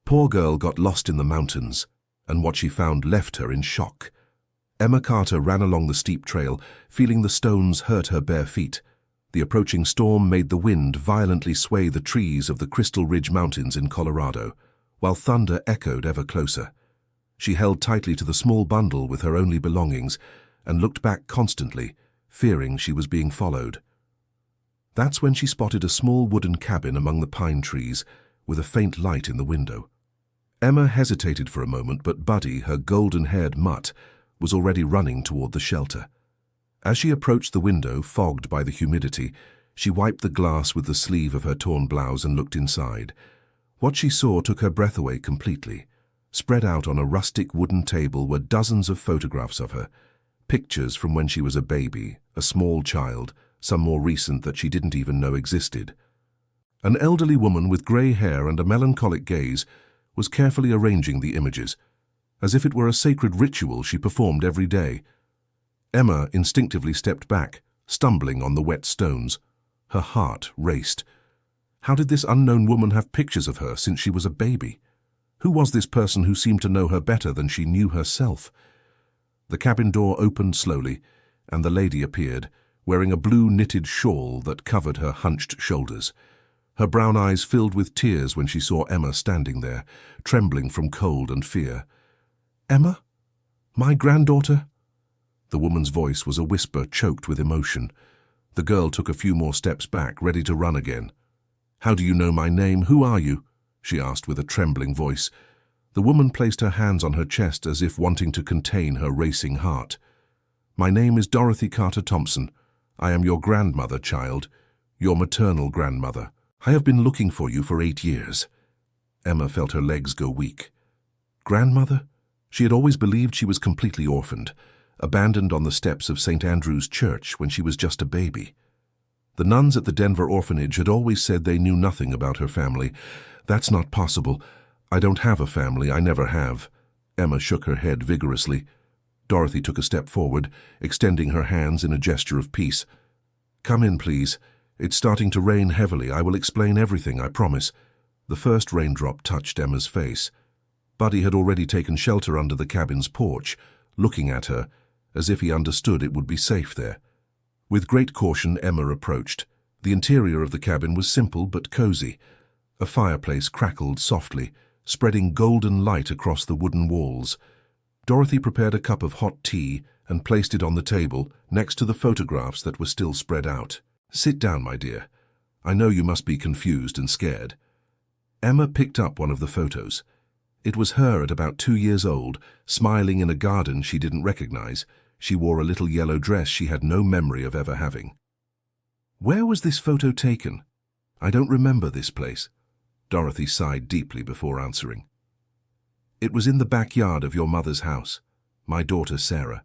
Poor girl got lost in the mountains, and what she found left her in shock. Emma Carter ran along the steep trail, feeling the stones hurt her bare feet. The approaching storm made the wind violently sway the trees of the Crystal Ridge Mountains in Colorado, while thunder echoed ever closer. She held tightly to the small bundle with her only belongings and looked back constantly, fearing she was being followed. That's when she spotted a small wooden cabin among the pine trees, with a faint light in the window. Emma hesitated for a moment, but Buddy, her golden-haired mutt, was already running toward the shelter. As she approached the window, fogged by the humidity, she wiped the glass with the sleeve of her torn blouse and looked inside. What she saw took her breath away completely. Spread out on a rustic wooden table were dozens of photographs of her. Pictures from when she was a baby, a small child, some more recent that she didn't even know existed. An elderly woman with grey hair and a melancholic gaze was carefully arranging the images, as if it were a sacred ritual she performed every day. Emma instinctively stepped back, stumbling on the wet stones. Her heart raced. How did this unknown woman have pictures of her since she was a baby? Who was this person who seemed to know her better than she knew herself? The cabin door opened slowly, and the lady appeared, wearing a blue knitted shawl that covered her hunched shoulders. Her brown eyes filled with tears when she saw Emma standing there, trembling from cold and fear. "Emma? My granddaughter?" The woman's voice was a whisper choked with emotion. The girl took a few more steps back, ready to run again. "How do you know my name? Who are you?" she asked with a trembling voice. The woman placed her hands on her chest as if wanting to contain her racing heart. "My name is Dorothy Carter Thompson. I am your grandmother, child. Your maternal grandmother. I have been looking for you for 8 years." Emma felt her legs go weak. Grandmother? She had always believed she was completely orphaned, abandoned on the steps of St. Andrew's Church when she was just a baby. The nuns at the Denver orphanage had always said they knew nothing about her family. "That's not possible. I don't have a family. I never have." Emma shook her head vigorously. Dorothy took a step forward, extending her hands in a gesture of peace. "Come in, please. It's starting to rain heavily. I will explain everything, I promise." The first raindrop touched Emma's face. Buddy had already taken shelter under the cabin's porch, looking at her, as if he understood it would be safe there. With great caution, Emma approached. The interior of the cabin was simple but cozy. A fireplace crackled softly, spreading golden light across the wooden walls. Dorothy prepared a cup of hot tea and placed it on the table, next to the photographs that were still spread out. "Sit down, my dear. I know you must be confused and scared." Emma picked up one of the photos. It was her at about 2 years old, smiling in a garden she didn't recognize. She wore a little yellow dress she had no memory of ever having. "Where was this photo taken? I don't remember this place." Dorothy sighed deeply before answering. "It was in the backyard of your mother's house, my daughter Sarah.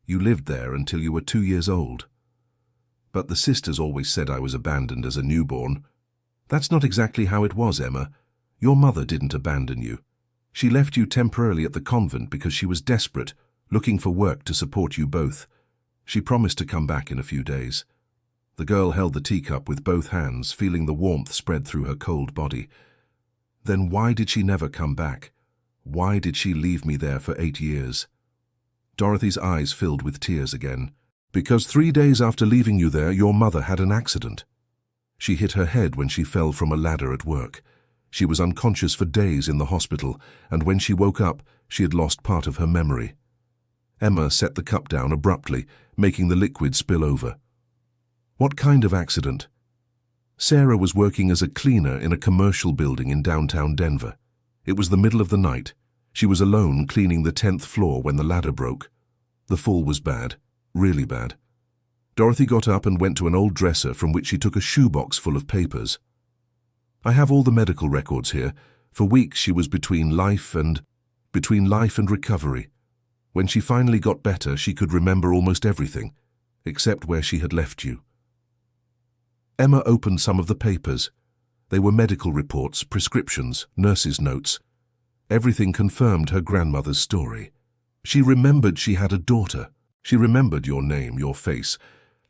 You lived there until you were 2 years old. But the sisters always said I was abandoned as a newborn. That's not exactly how it was, Emma. Your mother didn't abandon you. She left you temporarily at the convent because she was desperate, looking for work to support you both. She promised to come back in a few days." The girl held the teacup with both hands, feeling the warmth spread through her cold body. "Then why did she never come back? Why did she leave me there for 8 years? Dorothy's eyes filled with tears again. "Because 3 days after leaving you there, your mother had an accident. She hit her head when she fell from a ladder at work. She was unconscious for days in the hospital, and when she woke up, she had lost part of her memory." Emma set the cup down abruptly, making the liquid spill over. "What kind of accident?" "Sarah was working as a cleaner in a commercial building in downtown Denver. It was the middle of the night. She was alone cleaning the 10th floor when the ladder broke. The fall was bad, really bad. Dorothy got up and went to an old dresser from which she took a shoebox full of papers. I have all the medical records here. For weeks she was between life and recovery. When she finally got better, she could remember almost everything, except where she had left you." Emma opened some of the papers. They were medical reports, prescriptions, nurses' notes. Everything confirmed her grandmother's story. She remembered she had a daughter. She remembered your name, your face,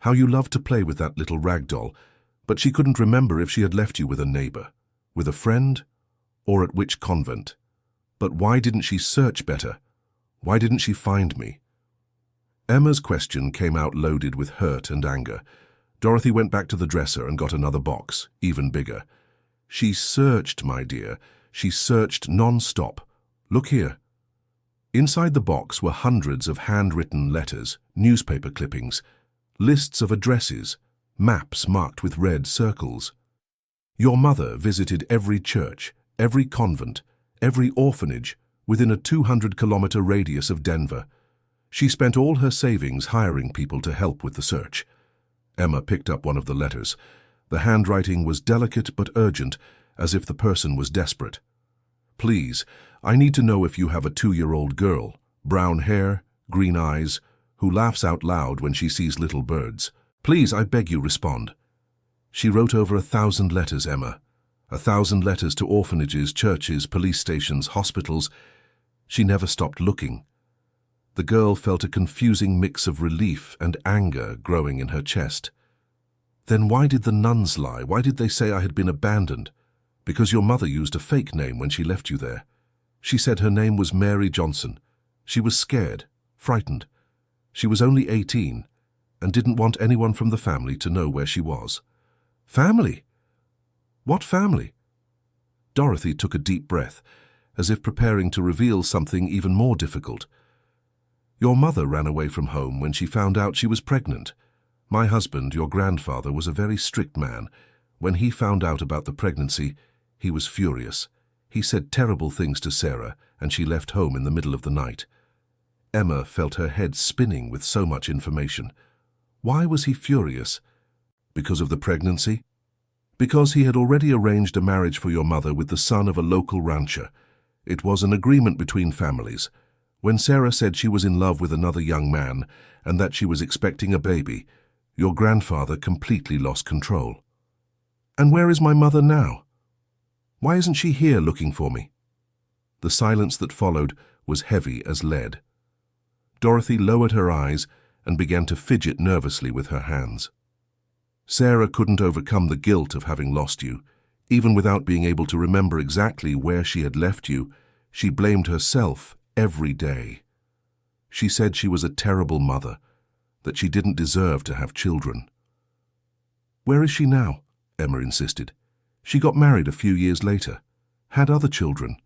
how you loved to play with that little rag doll, but she couldn't remember if she had left you with a neighbor, with a friend, or at which convent. But why didn't she search better? Why didn't she find me? Emma's question came out loaded with hurt and anger. Dorothy went back to the dresser and got another box, even bigger. She searched, my dear. She searched non-stop. Look here. Inside the box were hundreds of handwritten letters, newspaper clippings, lists of addresses, maps marked with red circles. Your mother visited every church, every convent, every orphanage within a 200-kilometer radius of Denver. She spent all her savings hiring people to help with the search. Emma picked up one of the letters. The handwriting was delicate but urgent, as if the person was desperate. Please, I need to know if you have a 2-year-old girl, brown hair, green eyes, who laughs out loud when she sees little birds. Please, I beg you, respond. She wrote over 1,000 letters, Emma. 1,000 letters to orphanages, churches, police stations, hospitals. She never stopped looking. The girl felt a confusing mix of relief and anger growing in her chest. Then why did the nuns lie? Why did they say I had been abandoned? Because your mother used a fake name when she left you there. She said her name was Mary Johnson. She was scared, frightened. She was only 18 and didn't want anyone from the family to know where she was. Family? What family? Dorothy took a deep breath, as if preparing to reveal something even more difficult. Your mother ran away from home when she found out she was pregnant. My husband, your grandfather, was a very strict man. When he found out about the pregnancy, he was furious. He said terrible things to Sarah, and she left home in the middle of the night. Emma felt her head spinning with so much information. Why was he furious? Because of the pregnancy? Because he had already arranged a marriage for your mother with the son of a local rancher. It was an agreement between families. When Sarah said she was in love with another young man and that she was expecting a baby, your grandfather completely lost control. And where is my mother now? Why isn't she here looking for me? The silence that followed was heavy as lead. Dorothy lowered her eyes and began to fidget nervously with her hands. Sarah couldn't overcome the guilt of having lost you. Even without being able to remember exactly where she had left you, she blamed herself every day. She said she was a terrible mother, that she didn't deserve to have children. Where is she now? Emma insisted. She got married a few years later, had other children.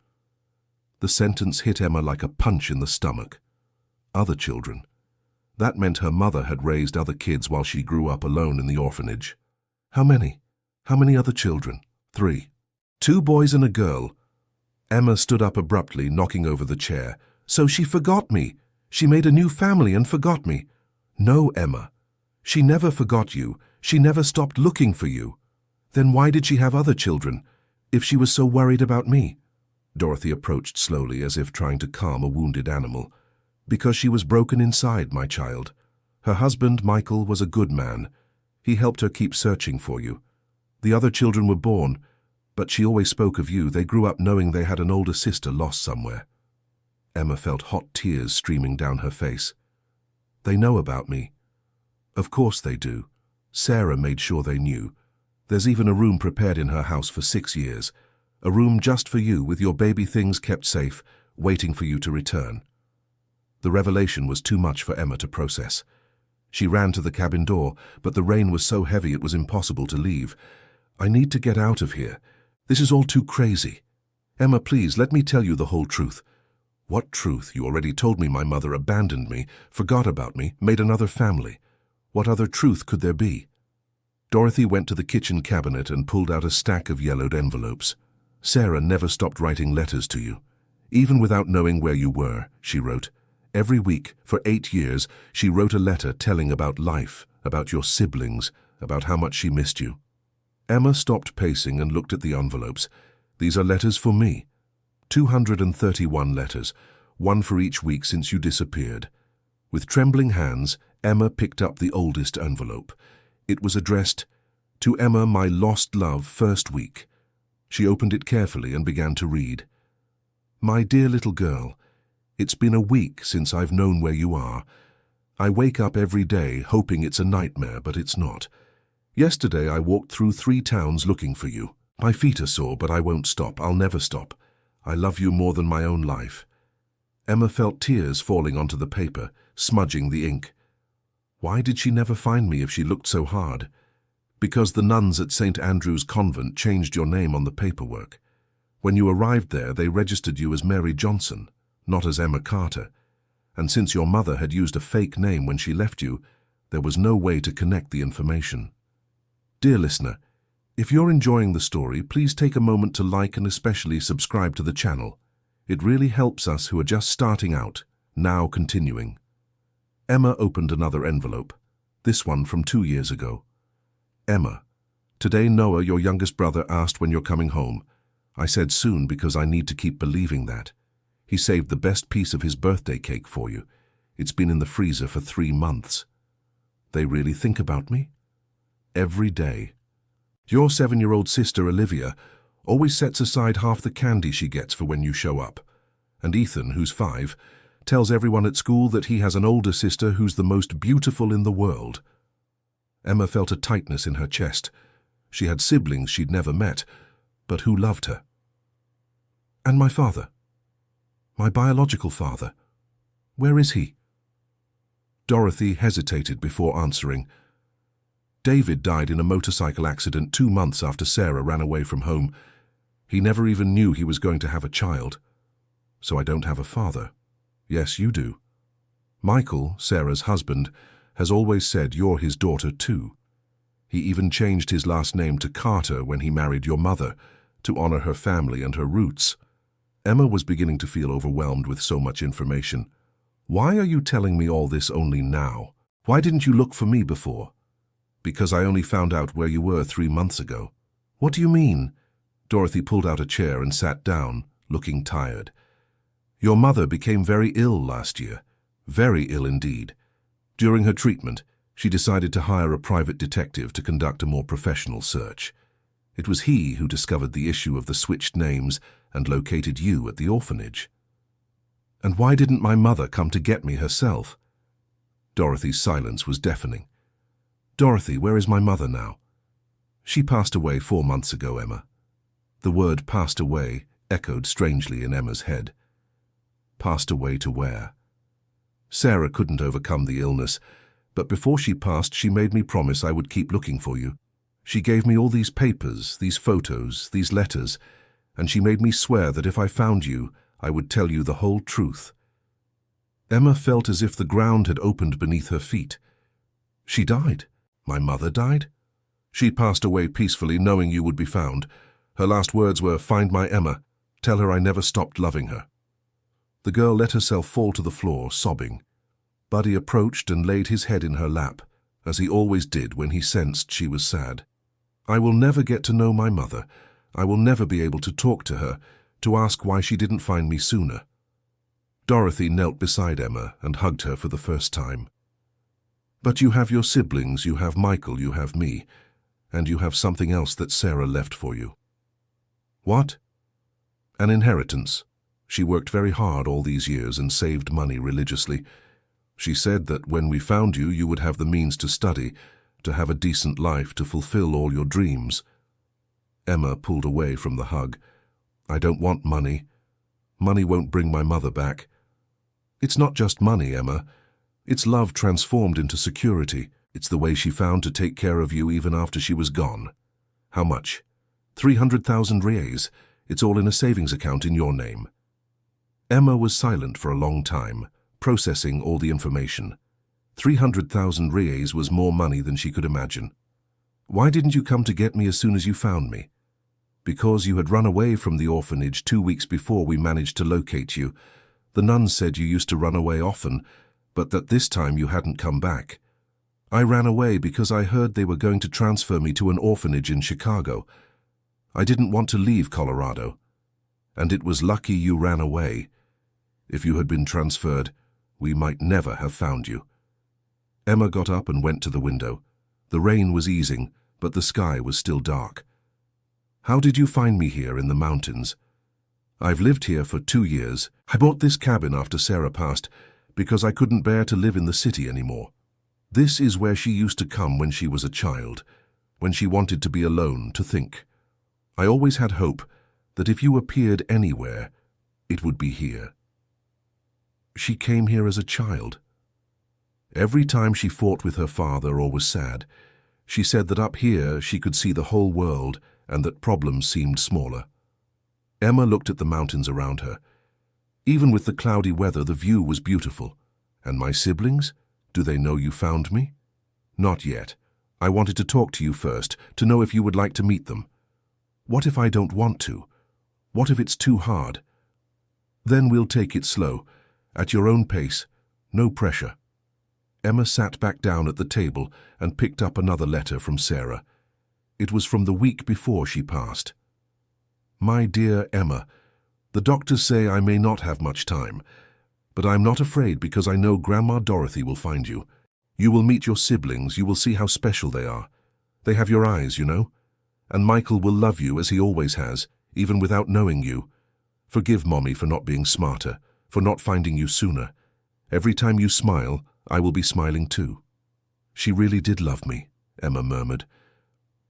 The sentence hit Emma like a punch in the stomach. Other children. That meant her mother had raised other kids while she grew up alone in the orphanage. How many? How many other children? 3. 2 boys and a girl. Emma stood up abruptly, knocking over the chair. So she forgot me. She made a new family and forgot me. No, Emma. She never forgot you. She never stopped looking for you. Then why did she have other children, if she was so worried about me? Dorothy approached slowly, as if trying to calm a wounded animal. Because she was broken inside, my child. Her husband, Michael, was a good man. He helped her keep searching for you. The other children were born, but she always spoke of you. They grew up knowing they had an older sister lost somewhere. Emma felt hot tears streaming down her face. They know about me. Of course they do. Sarah made sure they knew. There's even a room prepared in her house for 6 years. A room just for you, with your baby things kept safe, waiting for you to return. The revelation was too much for Emma to process. She ran to the cabin door, but the rain was so heavy it was impossible to leave. I need to get out of here. This is all too crazy. Emma, please, let me tell you the whole truth. What truth? You already told me my mother abandoned me, forgot about me, made another family. What other truth could there be? Dorothy went to the kitchen cabinet and pulled out a stack of yellowed envelopes. Sarah never stopped writing letters to you. Even without knowing where you were, she wrote. Every week, for 8 years, she wrote a letter telling about life, about your siblings, about how much she missed you. Emma stopped pacing and looked at the envelopes. These are letters for me. 231 letters, one for each week since you disappeared. With trembling hands, Emma picked up the oldest envelope. It was addressed, "To Emma, my lost love, first week." She opened it carefully and began to read. "My dear little girl, it's been a week since I've known where you are. I wake up every day hoping it's a nightmare, but it's not. Yesterday I walked through 3 towns looking for you. My feet are sore, but I won't stop. I'll never stop. I love you more than my own life. Emma felt tears falling onto the paper, smudging the ink. Why did she never find me if she looked so hard? Because the nuns at St. Andrew's Convent changed your name on the paperwork. When you arrived there, they registered you as Mary Johnson, not as Emma Carter. And since your mother had used a fake name when she left you, there was no way to connect the information. Dear listener, if you're enjoying the story, please take a moment to like and especially subscribe to the channel. It really helps us who are just starting out, now continuing. Emma opened another envelope, this one from 2 years ago. Emma, today Noah, your youngest brother, asked when you're coming home. I said soon because I need to keep believing that. He saved the best piece of his birthday cake for you. It's been in the freezer for 3 months. They really think about me? Every day. Your 7-year-old sister, Olivia, always sets aside half the candy she gets for when you show up. And Ethan, who's 5, tells everyone at school that he has an older sister who's the most beautiful in the world. Emma felt a tightness in her chest. She had siblings she'd never met, but who loved her. And my father? My biological father? Where is he? Dorothy hesitated before answering. David died in a motorcycle accident 2 months after Sarah ran away from home. He never even knew he was going to have a child. So I don't have a father. Yes, you do. Michael, Sarah's husband, has always said you're his daughter too. He even changed his last name to Carter when he married your mother, to honor her family and her roots. Emma was beginning to feel overwhelmed with so much information. Why are you telling me all this only now? Why didn't you look for me before? Because I only found out where you were 3 months ago. What do you mean? Dorothy pulled out a chair and sat down, looking tired. Your mother became very ill last year. Very ill indeed. During her treatment, she decided to hire a private detective to conduct a more professional search. It was he who discovered the issue of the switched names and located you at the orphanage. And why didn't my mother come to get me herself? Dorothy's silence was deafening. Dorothy, where is my mother now? She passed away 4 months ago, Emma. The word passed away echoed strangely in Emma's head. Passed away to where? Sarah couldn't overcome the illness, but before she passed, she made me promise I would keep looking for you. She gave me all these papers, these photos, these letters, and she made me swear that if I found you, I would tell you the whole truth. Emma felt as if the ground had opened beneath her feet. She died. My mother died? She passed away peacefully, knowing you would be found. Her last words were, "Find my Emma. Tell her I never stopped loving her." The girl let herself fall to the floor, sobbing. Buddy approached and laid his head in her lap, as he always did when he sensed she was sad. I will never get to know my mother. I will never be able to talk to her, to ask why she didn't find me sooner. Dorothy knelt beside Emma and hugged her for the first time. But you have your siblings, you have Michael, you have me, and you have something else that Sarah left for you. What? An inheritance. She worked very hard all these years and saved money religiously. She said that when we found you, you would have the means to study, to have a decent life, to fulfill all your dreams. Emma pulled away from the hug. I don't want money. Money won't bring my mother back. It's not just money, Emma. It's love transformed into security. It's the way she found to take care of you even after she was gone. How much? 300,000 reais. It's all in a savings account in your name. Emma was silent for a long time, processing all the information. 300,000 reais was more money than she could imagine. Why didn't you come to get me as soon as you found me? Because you had run away from the orphanage 2 weeks before we managed to locate you. The nuns said you used to run away often, but that this time you hadn't come back. I ran away because I heard they were going to transfer me to an orphanage in Chicago. I didn't want to leave Colorado. And it was lucky you ran away. If you had been transferred, we might never have found you. Emma got up and went to the window. The rain was easing, but the sky was still dark. How did you find me here in the mountains? I've lived here for 2 years. I bought this cabin after Sarah passed because I couldn't bear to live in the city anymore. This is where she used to come when she was a child, when she wanted to be alone, to think. I always had hope that if you appeared anywhere, it would be here. She came here as a child. Every time she fought with her father or was sad, she said that up here she could see the whole world and that problems seemed smaller. Emma looked at the mountains around her. Even with the cloudy weather, the view was beautiful. And my siblings? Do they know you found me? Not yet. I wanted to talk to you first, to know if you would like to meet them. What if I don't want to? What if it's too hard? Then we'll take it slow, at your own pace, no pressure. Emma sat back down at the table and picked up another letter from Sarah. It was from the week before she passed. My dear Emma, the doctors say I may not have much time, but I'm not afraid because I know Grandma Dorothy will find you. You will meet your siblings, you will see how special they are. They have your eyes, you know. And Michael will love you as he always has, even without knowing you. Forgive Mommy for not being smarter, for not finding you sooner. Every time you smile, I will be smiling too. She really did love me, Emma murmured.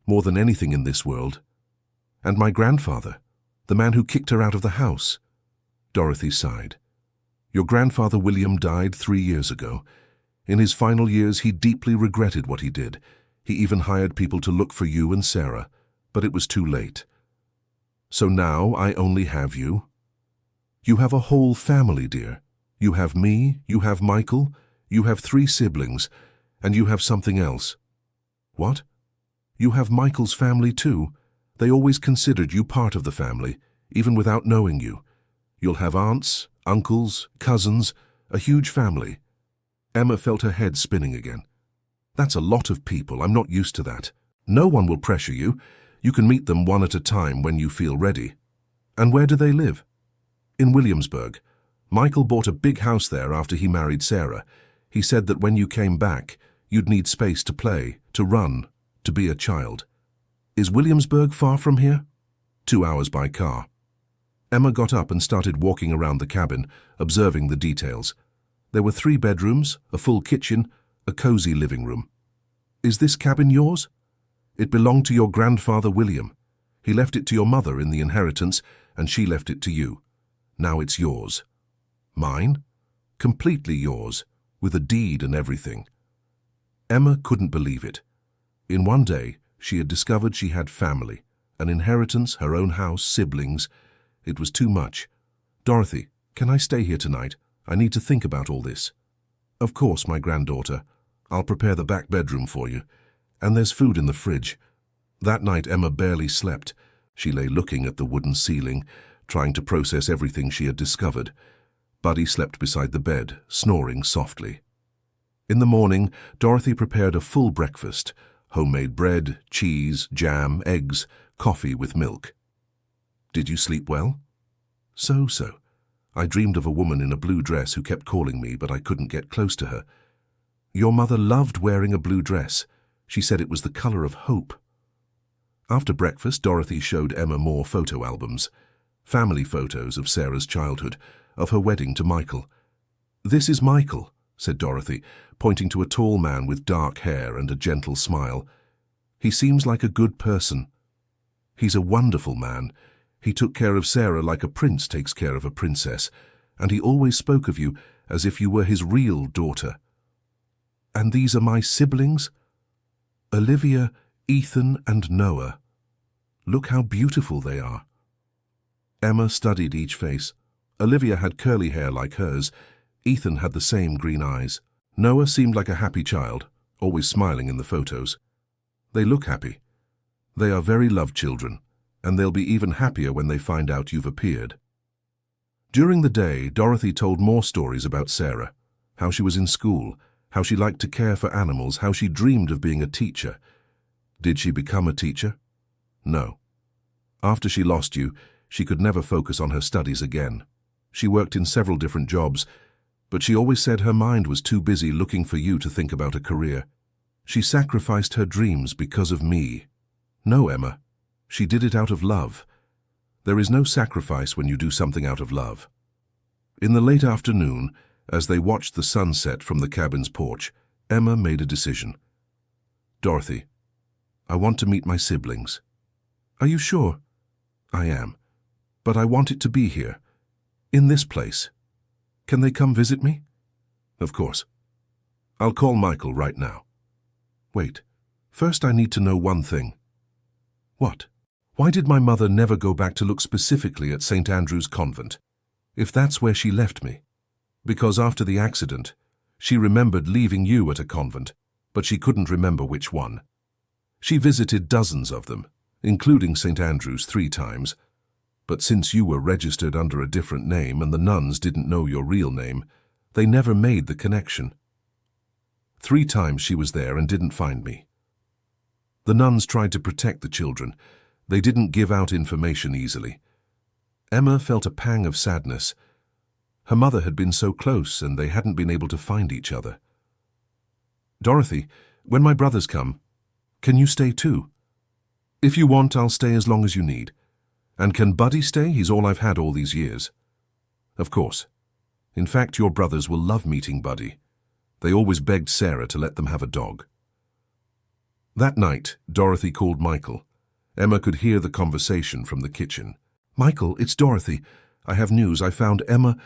More than anything in this world. And my grandfather, the man who kicked her out of the house. Dorothy sighed. Your grandfather William died 3 years ago. In his final years, he deeply regretted what he did. He even hired people to look for you and Sarah, but it was too late. So now I only have you. You have a whole family, dear. You have me, you have Michael, you have 3 siblings, and you have something else. What? You have Michael's family too. They always considered you part of the family, even without knowing you. You'll have aunts, uncles, cousins, a huge family. Emma felt her head spinning again. That's a lot of people. I'm not used to that. No one will pressure you. You can meet them one at a time when you feel ready. And where do they live? In Williamsburg. Michael bought a big house there after he married Sarah. He said that when you came back, you'd need space to play, to run, to be a child. Is Williamsburg far from here? 2 hours by car. Emma got up and started walking around the cabin, observing the details. There were 3 bedrooms, a full kitchen, a cozy living room. Is this cabin yours? It belonged to your grandfather William. He left it to your mother in the inheritance, and she left it to you. Now it's yours. Mine? Completely yours, with a deed and everything. Emma couldn't believe it. In one day, she had discovered she had family, an inheritance, her own house, siblings. It was too much. Dorothy, can I stay here tonight? I need to think about all this. Of course, my granddaughter. I'll prepare the back bedroom for you. And there's food in the fridge. That night, Emma barely slept. She lay looking at the wooden ceiling, trying to process everything she had discovered. Buddy slept beside the bed, snoring softly. In the morning, Dorothy prepared a full breakfast: homemade bread, cheese, jam, eggs, coffee with milk. Did you sleep well? So. I dreamed of a woman in a blue dress who kept calling me, but I couldn't get close to her. Your mother loved wearing a blue dress. She said it was the color of hope. After breakfast, Dorothy showed Emma more photo albums. Family photos of Sarah's childhood, of her wedding to Michael. This is Michael, said Dorothy, pointing to a tall man with dark hair and a gentle smile. He seems like a good person. He's a wonderful man. He took care of Sarah like a prince takes care of a princess, and he always spoke of you as if you were his real daughter. And these are my siblings? Olivia, Ethan, and Noah. Look how beautiful they are. Emma studied each face. Olivia had curly hair like hers. Ethan had the same green eyes. Noah seemed like a happy child, always smiling in the photos. They look happy. They are very loved children, and they'll be even happier when they find out you've appeared. During the day, Dorothy told more stories about Sarah, how she was in school, how she liked to care for animals, how she dreamed of being a teacher. Did she become a teacher? No. After she lost you, she could never focus on her studies again. She worked in several different jobs, but she always said her mind was too busy looking for you to think about a career. She sacrificed her dreams because of me. No, Emma. She did it out of love. There is no sacrifice when you do something out of love. In the late afternoon, as they watched the sunset from the cabin's porch, Emma made a decision. Dorothy, I want to meet my siblings. Are you sure? I am. But I want it to be here. In this place. Can they come visit me? Of course. I'll call Michael right now. Wait. First I need to know one thing. What? Why did my mother never go back to look specifically at St. Andrew's Convent, if that's where she left me? Because after the accident, she remembered leaving you at a convent, but she couldn't remember which one. She visited dozens of them, including St. Andrew's 3 times, but since you were registered under a different name and the nuns didn't know your real name, they never made the connection. 3 times she was there and didn't find me. The nuns tried to protect the children. They didn't give out information easily. Emma felt a pang of sadness. Her mother had been so close and they hadn't been able to find each other. Dorothy, when my brothers come, can you stay too? If you want, I'll stay as long as you need. And can Buddy stay? He's all I've had all these years. Of course. In fact, your brothers will love meeting Buddy. They always begged Sarah to let them have a dog. That night, Dorothy called Michael. Emma could hear the conversation from the kitchen. Michael, it's Dorothy. I have news. I found Emma.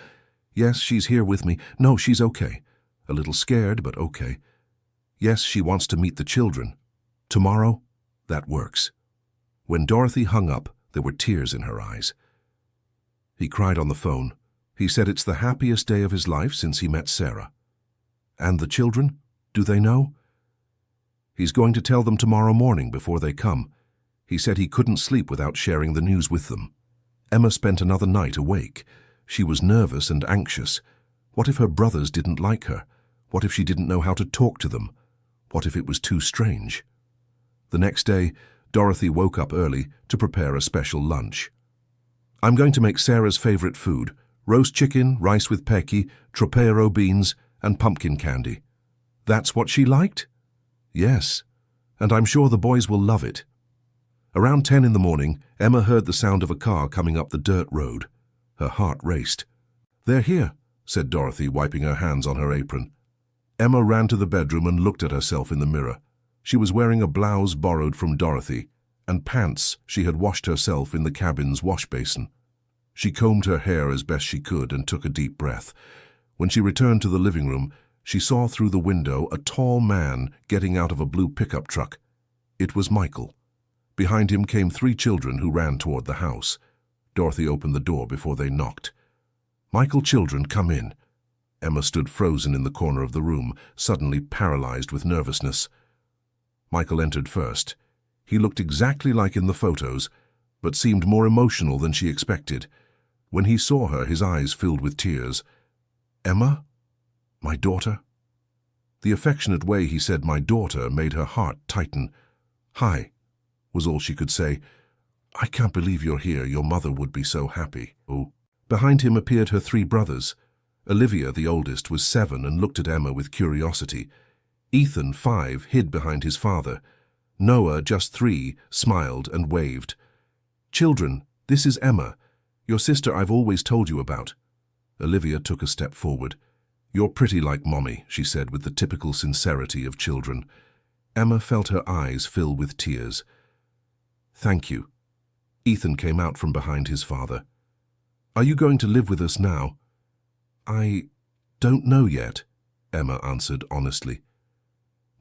Yes, she's here with me. No, she's okay. A little scared, but okay. Yes, she wants to meet the children. Tomorrow? That works. When Dorothy hung up, there were tears in her eyes. He cried on the phone. He said it's the happiest day of his life since he met Sarah. And the children? Do they know? He's going to tell them tomorrow morning before they come. He said he couldn't sleep without sharing the news with them. Emma spent another night awake. She was nervous and anxious. What if her brothers didn't like her? What if she didn't know how to talk to them? What if it was too strange? The next day, Dorothy woke up early to prepare a special lunch. I'm going to make Sarah's favorite food: roast chicken, rice with peki, tropero beans, and pumpkin candy. That's what she liked? Yes, and I'm sure the boys will love it. Around 10 in the morning, Emma heard the sound of a car coming up the dirt road. Her heart raced. They're here, said Dorothy, wiping her hands on her apron. Emma ran to the bedroom and looked at herself in the mirror. She was wearing a blouse borrowed from Dorothy and pants she had washed herself in the cabin's wash basin. She combed her hair as best she could and took a deep breath. When she returned to the living room, she saw through the window a tall man getting out of a blue pickup truck. It was Michael. Behind him came 3 children who ran toward the house. Dorothy opened the door before they knocked. Michael, children, come in. Emma stood frozen in the corner of the room, suddenly paralyzed with nervousness. Michael entered first. He looked exactly like in the photos, but seemed more emotional than she expected. When he saw her, his eyes filled with tears. Emma? My daughter? The affectionate way he said my daughter made her heart tighten. Hi, was all she could say. I can't believe you're here. Your mother would be so happy. Oh. Behind him appeared her 3 brothers. Olivia, the oldest, was 7 and looked at Emma with curiosity. Ethan, 5, hid behind his father. Noah, just 3, smiled and waved. Children, this is Emma, your sister I've always told you about. Olivia took a step forward. You're pretty like Mommy, she said with the typical sincerity of children. Emma felt her eyes fill with tears. Thank you. Ethan came out from behind his father. Are you going to live with us now? I don't know yet, Emma answered honestly.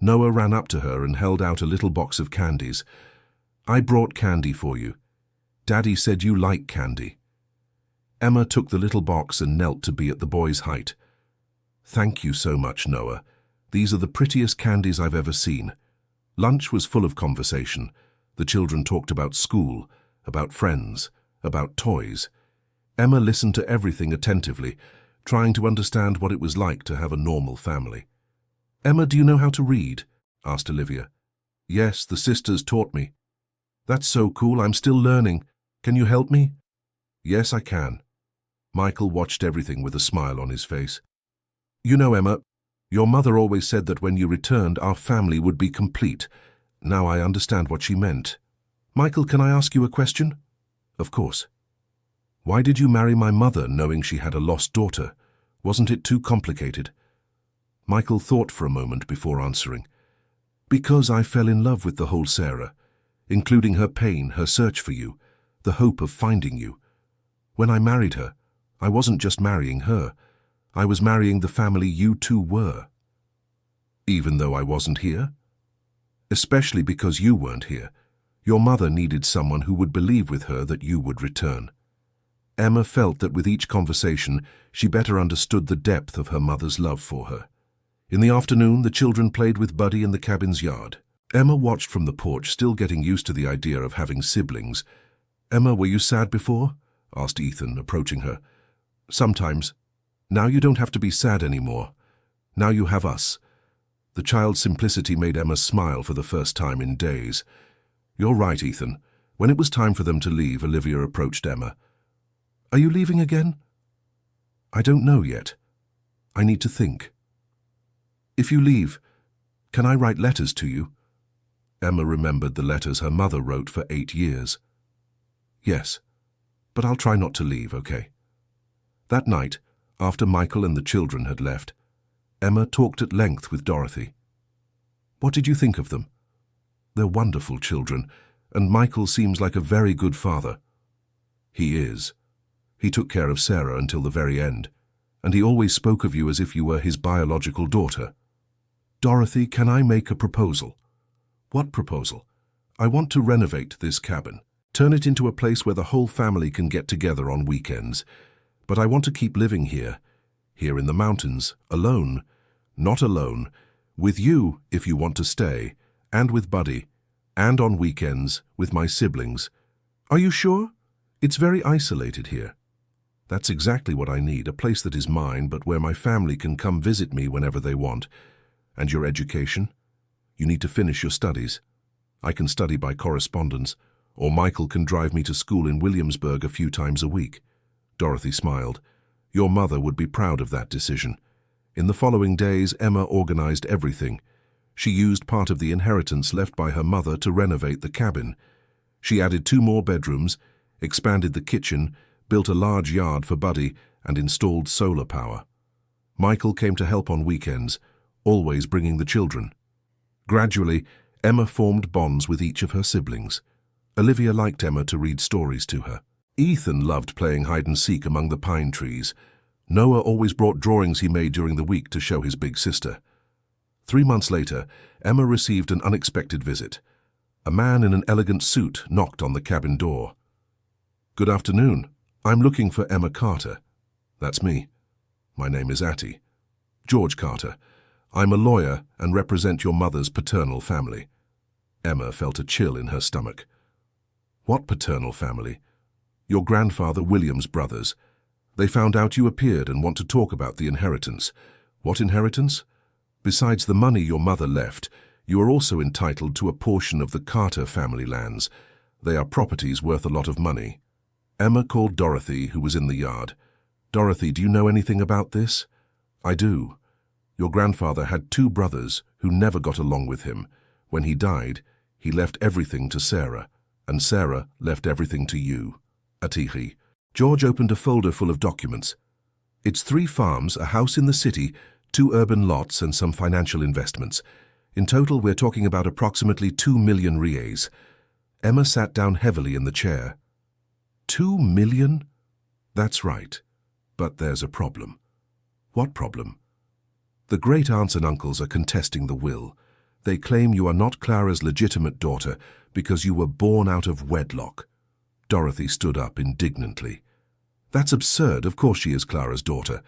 Noah ran up to her and held out a little box of candies. I brought candy for you. Daddy said you like candy. Emma took the little box and knelt to be at the boy's height. Thank you so much, Noah. These are the prettiest candies I've ever seen. Lunch was full of conversation. The children talked about school, about friends, about toys. Emma listened to everything attentively, trying to understand what it was like to have a normal family. Emma, do you know how to read? Asked Olivia. Yes, the sisters taught me. That's so cool. I'm still learning. Can you help me? Yes, I can. Michael watched everything with a smile on his face. You know, Emma, your mother always said that when you returned, our family would be complete. Now I understand what she meant. Michael, can I ask you a question? Of course. Why did you marry my mother knowing she had a lost daughter? Wasn't it too complicated? Michael thought for a moment before answering. Because I fell in love with the whole Sarah, including her pain, her search for you, the hope of finding you. When I married her, I wasn't just marrying her. I was marrying the family you two were. Even though I wasn't here? Especially because you weren't here. Your mother needed someone who would believe with her that you would return. Emma felt that with each conversation, she better understood the depth of her mother's love for her. In the afternoon, the children played with Buddy in the cabin's yard. Emma watched from the porch, still getting used to the idea of having siblings. "Emma, were you sad before?" asked Ethan, approaching her. "Sometimes. Now you don't have to be sad anymore. Now you have us." The child's simplicity made Emma smile for the first time in days. "You're right, Ethan." When it was time for them to leave, Olivia approached Emma. "Are you leaving again?" "I don't know yet. I need to think." "If you leave, can I write letters to you?" Emma remembered the letters her mother wrote for 8 years. "Yes, but I'll try not to leave, okay?" That night, after Michael and the children had left, Emma talked at length with Dorothy. "What did you think of them?" "They're wonderful children, and Michael seems like a very good father." "He is. He took care of Sarah until the very end, and he always spoke of you as if you were his biological daughter." "Dorothy, can I make a proposal?" "What proposal?" "I want to renovate this cabin, turn it into a place where the whole family can get together on weekends. But I want to keep living here in the mountains, alone, not alone, with you if you want to stay, and with Buddy, and on weekends with my siblings." "Are you sure? It's very isolated here." "That's exactly what I need, a place that is mine, but where my family can come visit me whenever they want." "And your education? You need to finish your studies. I can study by correspondence, or Michael can drive me to school in Williamsburg a few times a week." Dorothy smiled. "Your mother would be proud of that decision." In the following days, Emma organized everything. She used part of the inheritance left by her mother to renovate the cabin. She added 2 more bedrooms, expanded the kitchen, built a large yard for Buddy, and installed solar power. Michael came to help on weekends, always bringing the children. Gradually, Emma formed bonds with each of her siblings. Olivia liked Emma to read stories to her. Ethan loved playing hide-and-seek among the pine trees. Noah always brought drawings he made during the week to show his big sister. 3 months later, Emma received an unexpected visit. A man in an elegant suit knocked on the cabin door. "Good afternoon. I'm looking for Emma Carter." "That's me. My name is Atty. George Carter. I'm a lawyer and represent your mother's paternal family." Emma felt a chill in her stomach. "What paternal family?" "Your grandfather William's brothers. They found out you appeared and want to talk about the inheritance." "What inheritance?" "Besides the money your mother left, you are also entitled to a portion of the Carter family lands. They are properties worth a lot of money." Emma called Dorothy, who was in the yard. "Dorothy, do you know anything about this?" "I do. Your grandfather had 2 brothers who never got along with him. When he died, he left everything to Sarah, and Sarah left everything to you." Atihi. George opened a folder full of documents. "It's 3 farms, a house in the city, 2 urban lots, and some financial investments. In total, we're talking about approximately 2 million rials." Emma sat down heavily in the chair. 2 million? That's right. But there's a problem. What problem? The great-aunts and uncles are contesting the will. They claim you are not Clara's legitimate daughter because you were born out of wedlock. Dorothy stood up indignantly. "That's absurd. Of course she is Clara's daughter.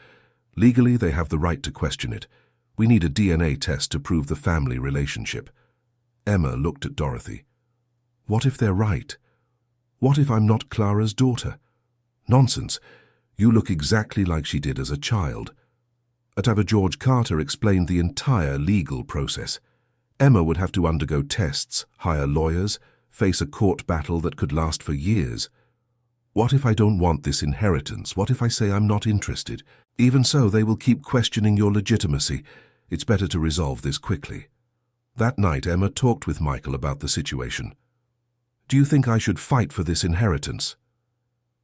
Legally, they have the right to question it. We need a DNA test to prove the family relationship." Emma looked at Dorothy. "What if they're right? What if I'm not Clara's daughter?" "Nonsense. You look exactly like she did as a child." Atava George Carter explained the entire legal process. Emma would have to undergo tests, hire lawyers, face a court battle that could last for years. "What if I don't want this inheritance? What if I say I'm not interested? Even so, they will keep questioning your legitimacy. It's better to resolve this quickly." That night, Emma talked with Michael about the situation. "Do you think I should fight for this inheritance?"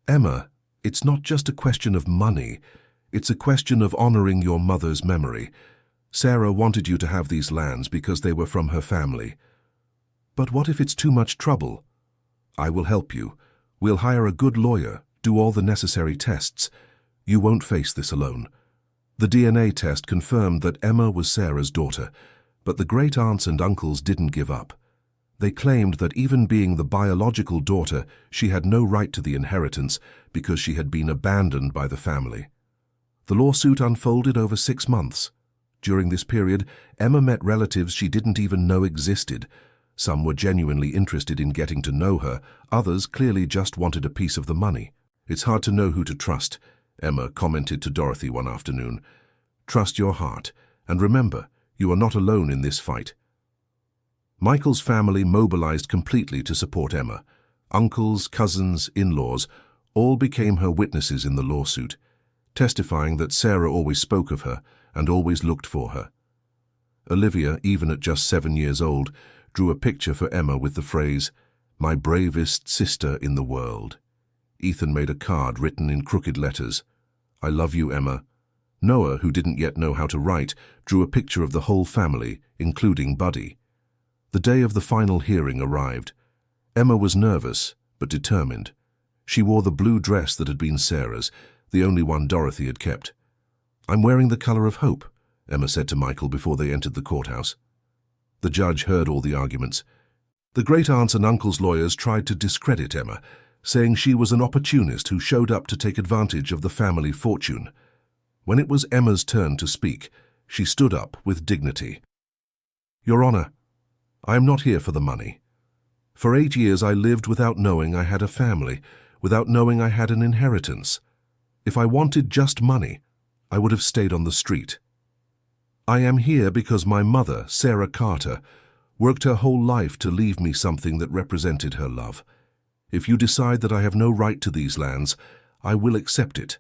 "Emma, it's not just a question of money. It's a question of honoring your mother's memory. Sarah wanted you to have these lands because they were from her family. But what if it's too much trouble? I will help you. We'll hire a good lawyer, do all the necessary tests. You won't face this alone. The DNA test confirmed that Emma was Sarah's daughter, but the great-aunts and uncles didn't give up. They claimed that even being the biological daughter, she had no right to the inheritance because she had been abandoned by the family. The lawsuit unfolded over 6 months. During this period, Emma met relatives she didn't even know existed. Some were genuinely interested in getting to know her, others clearly just wanted a piece of the money. "It's hard to know who to trust," Emma commented to Dorothy one afternoon. "Trust your heart, and remember, you are not alone in this fight." Michael's family mobilized completely to support Emma. Uncles, cousins, in-laws, all became her witnesses in the lawsuit, testifying that Sarah always spoke of her and always looked for her. Olivia, even at just 7 years old, drew a picture for Emma with the phrase, "My bravest sister in the world." Ethan made a card written in crooked letters, "I love you, Emma." Noah, who didn't yet know how to write, drew a picture of the whole family, including Buddy. The day of the final hearing arrived. Emma was nervous, but determined. She wore the blue dress that had been Sarah's, the only one Dorothy had kept. "I'm wearing the color of hope," Emma said to Michael before they entered the courthouse. The judge heard all the arguments. The great-aunts and uncles' lawyers tried to discredit Emma, saying she was an opportunist who showed up to take advantage of the family fortune. When it was Emma's turn to speak, she stood up with dignity. "Your Honor, I am not here for the money. For 8 years I lived without knowing I had a family, without knowing I had an inheritance. If I wanted just money, I would have stayed on the street. I am here because my mother, Sarah Carter, worked her whole life to leave me something that represented her love. If you decide that I have no right to these lands, I will accept it.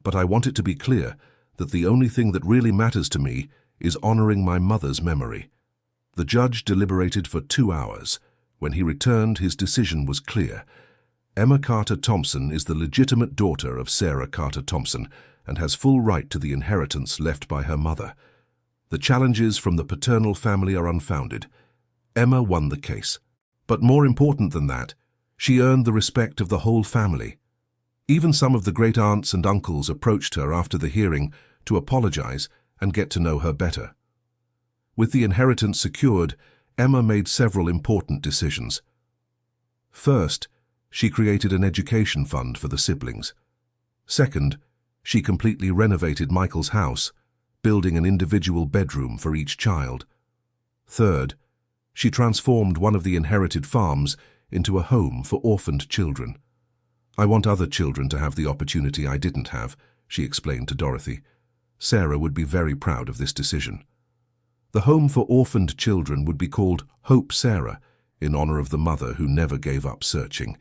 But I want it to be clear that the only thing that really matters to me is honoring my mother's memory." The judge deliberated for 2 hours. When he returned, his decision was clear. Emma Carter Thompson is the legitimate daughter of Sarah Carter Thompson and has full right to the inheritance left by her mother. The challenges from the paternal family are unfounded. Emma won the case. But more important than that, she earned the respect of the whole family. Even some of the great-aunts and uncles approached her after the hearing to apologize and get to know her better. With the inheritance secured, Emma made several important decisions. First, she created an education fund for the siblings. Second, she completely renovated Michael's house, building an individual bedroom for each child. Third, she transformed one of the inherited farms into a home for orphaned children. "I want other children to have the opportunity I didn't have," she explained to Dorothy. Sarah would be very proud of this decision. The home for orphaned children would be called Hope Sarah, in honor of the mother who never gave up searching.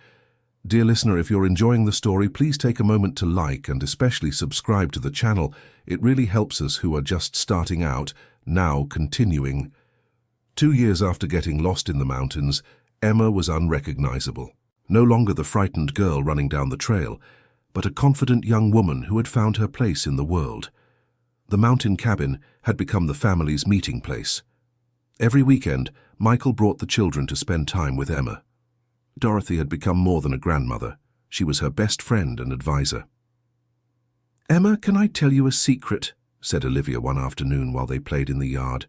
Dear listener, if you're enjoying the story, please take a moment to like and especially subscribe to the channel. It really helps us who are just starting out, now continuing. 2 years after getting lost in the mountains, Emma was unrecognizable. No longer the frightened girl running down the trail, but a confident young woman who had found her place in the world. The mountain cabin had become the family's meeting place. Every weekend, Michael brought the children to spend time with Emma. Dorothy had become more than a grandmother. She was her best friend and advisor. "Emma, can I tell you a secret?" said Olivia one afternoon while they played in the yard.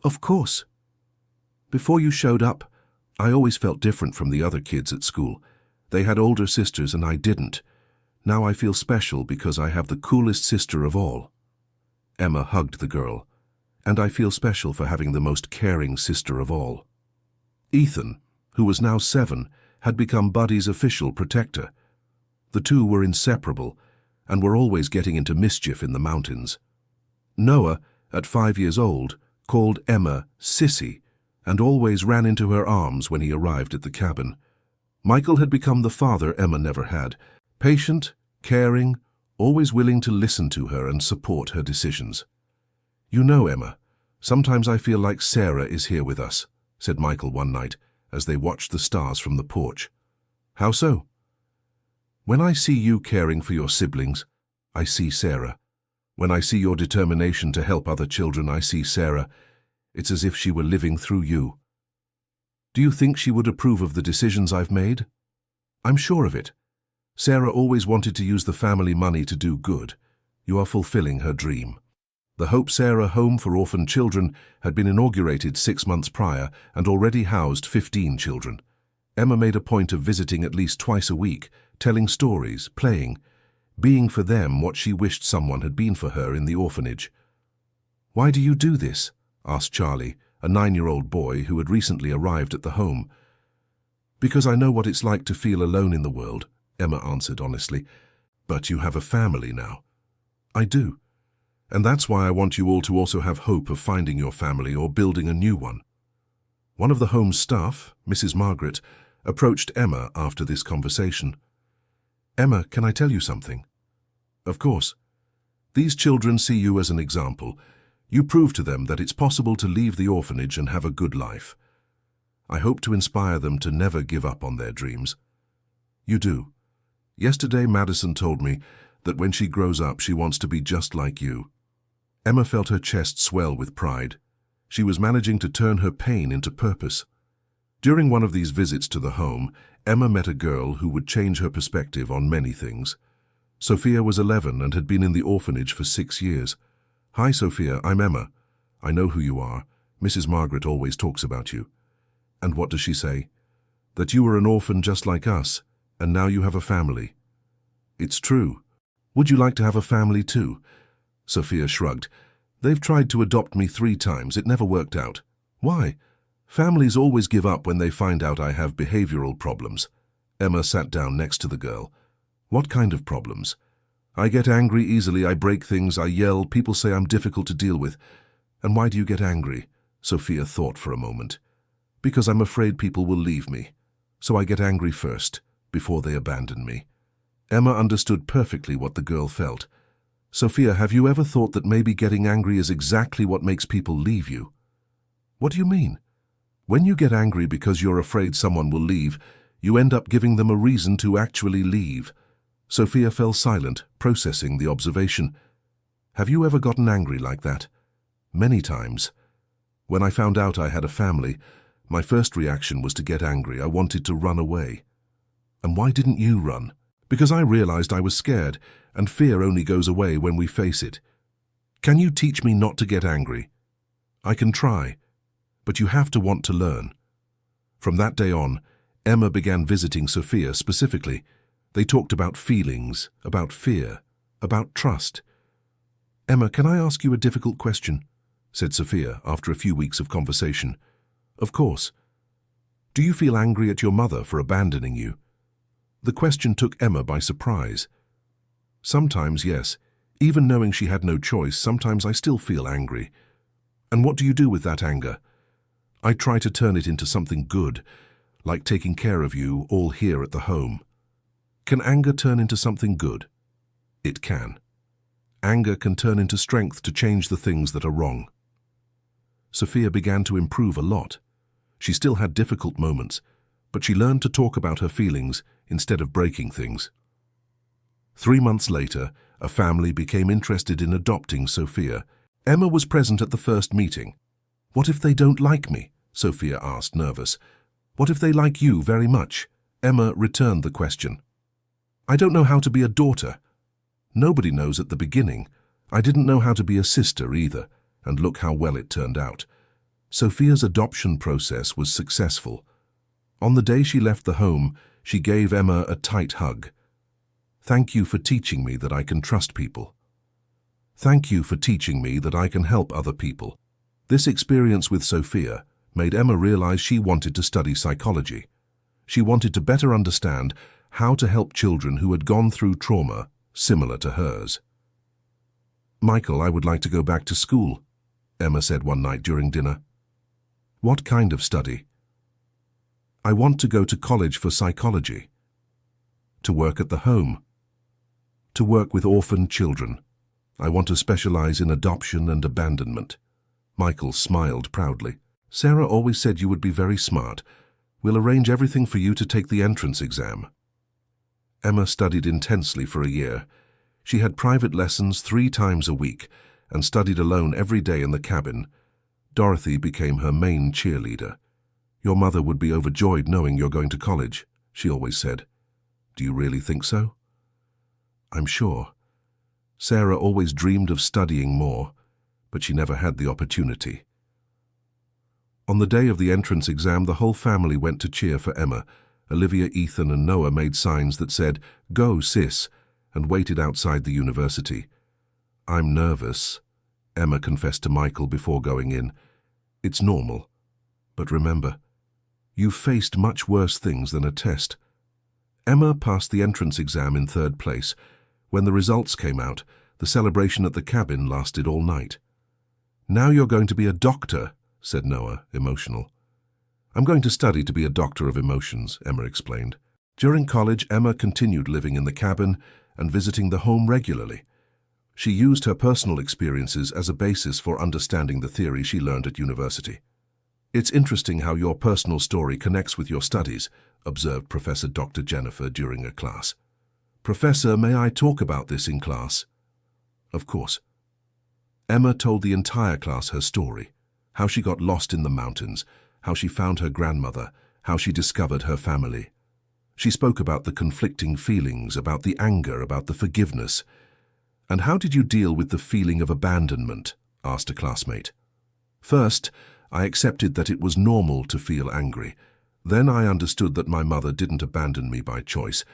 "Of course. Before you showed up, I always felt different from the other kids at school. They had older sisters and I didn't. Now I feel special because I have the coolest sister of all." Emma hugged the girl. "And I feel special for having the most caring sister of all." Ethan, who was now 7, had become Buddy's official protector. The two were inseparable and were always getting into mischief in the mountains. Noah, at 5 years old, called Emma Sissy and always ran into her arms when he arrived at the cabin. Michael had become the father Emma never had, patient, caring, always willing to listen to her and support her decisions. "You know, Emma, sometimes I feel like Sarah is here with us," said Michael one night as they watched the stars from the porch. "How so?" "When I see you caring for your siblings, I see Sarah. When I see your determination to help other children, I see Sarah. It's as if she were living through you. Do you think she would approve of the decisions I've made?" I'm sure of it. Sarah always wanted to use the family money to do good. You are fulfilling her dream. The Hope Sarah Home for Orphan Children had been inaugurated 6 months prior and already housed 15 children. Emma made a point of visiting at least twice a week, telling stories, playing, being for them what she wished someone had been for her in the orphanage. "Why do you do this?" asked Charlie, a 9-year-old boy who had recently arrived at the home. "Because I know what it's like to feel alone in the world," Emma answered honestly. "But you have a family now." "I do. And that's why I want you all to also have hope of finding your family or building a new one." One of the home's staff, Mrs. Margaret, approached Emma after this conversation. "Emma, can I tell you something?" "Of course. These children see you as an example. You prove to them that it's possible to leave the orphanage and have a good life. I hope to inspire them to never give up on their dreams." "You do. Yesterday Madison told me that when she grows up she wants to be just like you." Emma felt her chest swell with pride. She was managing to turn her pain into purpose. During one of these visits to the home, Emma met a girl who would change her perspective on many things. Sophia was 11 and had been in the orphanage for 6 years. "Hi, Sophia, I'm Emma. I know who you are. Mrs. Margaret always talks about you." "And what does she say?" "That you were an orphan just like us, and now you have a family." "It's true. Would you like to have a family too?" Sophia shrugged. "They've tried to adopt me 3 times. It never worked out." "Why?" "Families always give up when they find out I have behavioral problems." Emma sat down next to the girl. "What kind of problems?" "I get angry easily, I break things, I yell, people say I'm difficult to deal with." "And why do you get angry?" Sophia thought for a moment. "Because I'm afraid people will leave me. So I get angry first, before they abandon me." Emma understood perfectly what the girl felt. "Sophia, have you ever thought that maybe getting angry is exactly what makes people leave you?" "What do you mean?" "When you get angry because you're afraid someone will leave, you end up giving them a reason to actually leave." Sophia fell silent, processing the observation. "Have you ever gotten angry like that?" "Many times. When I found out I had a family, my first reaction was to get angry. I wanted to run away." "And why didn't you run?" "Because I realized I was scared, and fear only goes away when we face it." "Can you teach me not to get angry?" "I can try, but you have to want to learn." From that day on, Emma began visiting Sophia specifically. They talked about feelings, about fear, about trust. "Emma, can I ask you a difficult question?" said Sophia after a few weeks of conversation. "Of course." "Do you feel angry at your mother for abandoning you?" The question took Emma by surprise. "Sometimes, yes. Even knowing she had no choice, sometimes I still feel angry." "And what do you do with that anger?" "I try to turn it into something good, like taking care of you all here at the home." "Can anger turn into something good?" "It can. Anger can turn into strength to change the things that are wrong." Sophia began to improve a lot. She still had difficult moments, but she learned to talk about her feelings instead of breaking things. 3 months later, a family became interested in adopting Sophia. Emma was present at the first meeting. "What if they don't like me?" Sophia asked, nervous. "What if they like you very much?" Emma returned the question. "I don't know how to be a daughter." "Nobody knows at the beginning. I didn't know how to be a sister either, and look how well it turned out." Sophia's adoption process was successful. On the day she left the home, she gave Emma a tight hug. "Thank you for teaching me that I can trust people. Thank you for teaching me that I can help other people." This experience with Sophia made Emma realize she wanted to study psychology. She wanted to better understand how to help children who had gone through trauma similar to hers. "Michael, I would like to go back to school," Emma said one night during dinner. "What kind of study?" "I want to go to college for psychology." "To work at the home?" "To work with orphan children. I want to specialize in adoption and abandonment." Michael smiled proudly. "Sarah always said you would be very smart. We'll arrange everything for you to take the entrance exam." Emma studied intensely for a year. She had private lessons 3 times a week and studied alone every day in the cabin. Dorothy became her main cheerleader. "Your mother would be overjoyed knowing you're going to college," she always said. Do you really think so? I'm sure. Sarah always dreamed of studying more, but she never had the opportunity. On the day of the entrance exam, the whole family went to cheer for Emma. Olivia, Ethan, and Noah made signs that said, "Go, sis," and waited outside the university. "I'm nervous," Emma confessed to Michael before going in. "It's normal. But remember, you've faced much worse things than a test." Emma passed the entrance exam in 3rd place. When the results came out, the celebration at the cabin lasted all night. "Now you're going to be a doctor," said Noah, emotional. "I'm going to study to be a doctor of emotions," Emma explained. During college, Emma continued living in the cabin and visiting the home regularly. She used her personal experiences as a basis for understanding the theory she learned at university. "It's interesting how your personal story connects with your studies," observed Professor Dr. Jennifer during a class. "Professor, may I talk about this in class?" "Of course." Emma told the entire class her story, how she got lost in the mountains, how she found her grandmother, how she discovered her family. She spoke about the conflicting feelings, about the anger, about the forgiveness. "And how did you deal with the feeling of abandonment?" asked a classmate. "First, I accepted that it was normal to feel angry. Then I understood that my mother didn't abandon me by choice.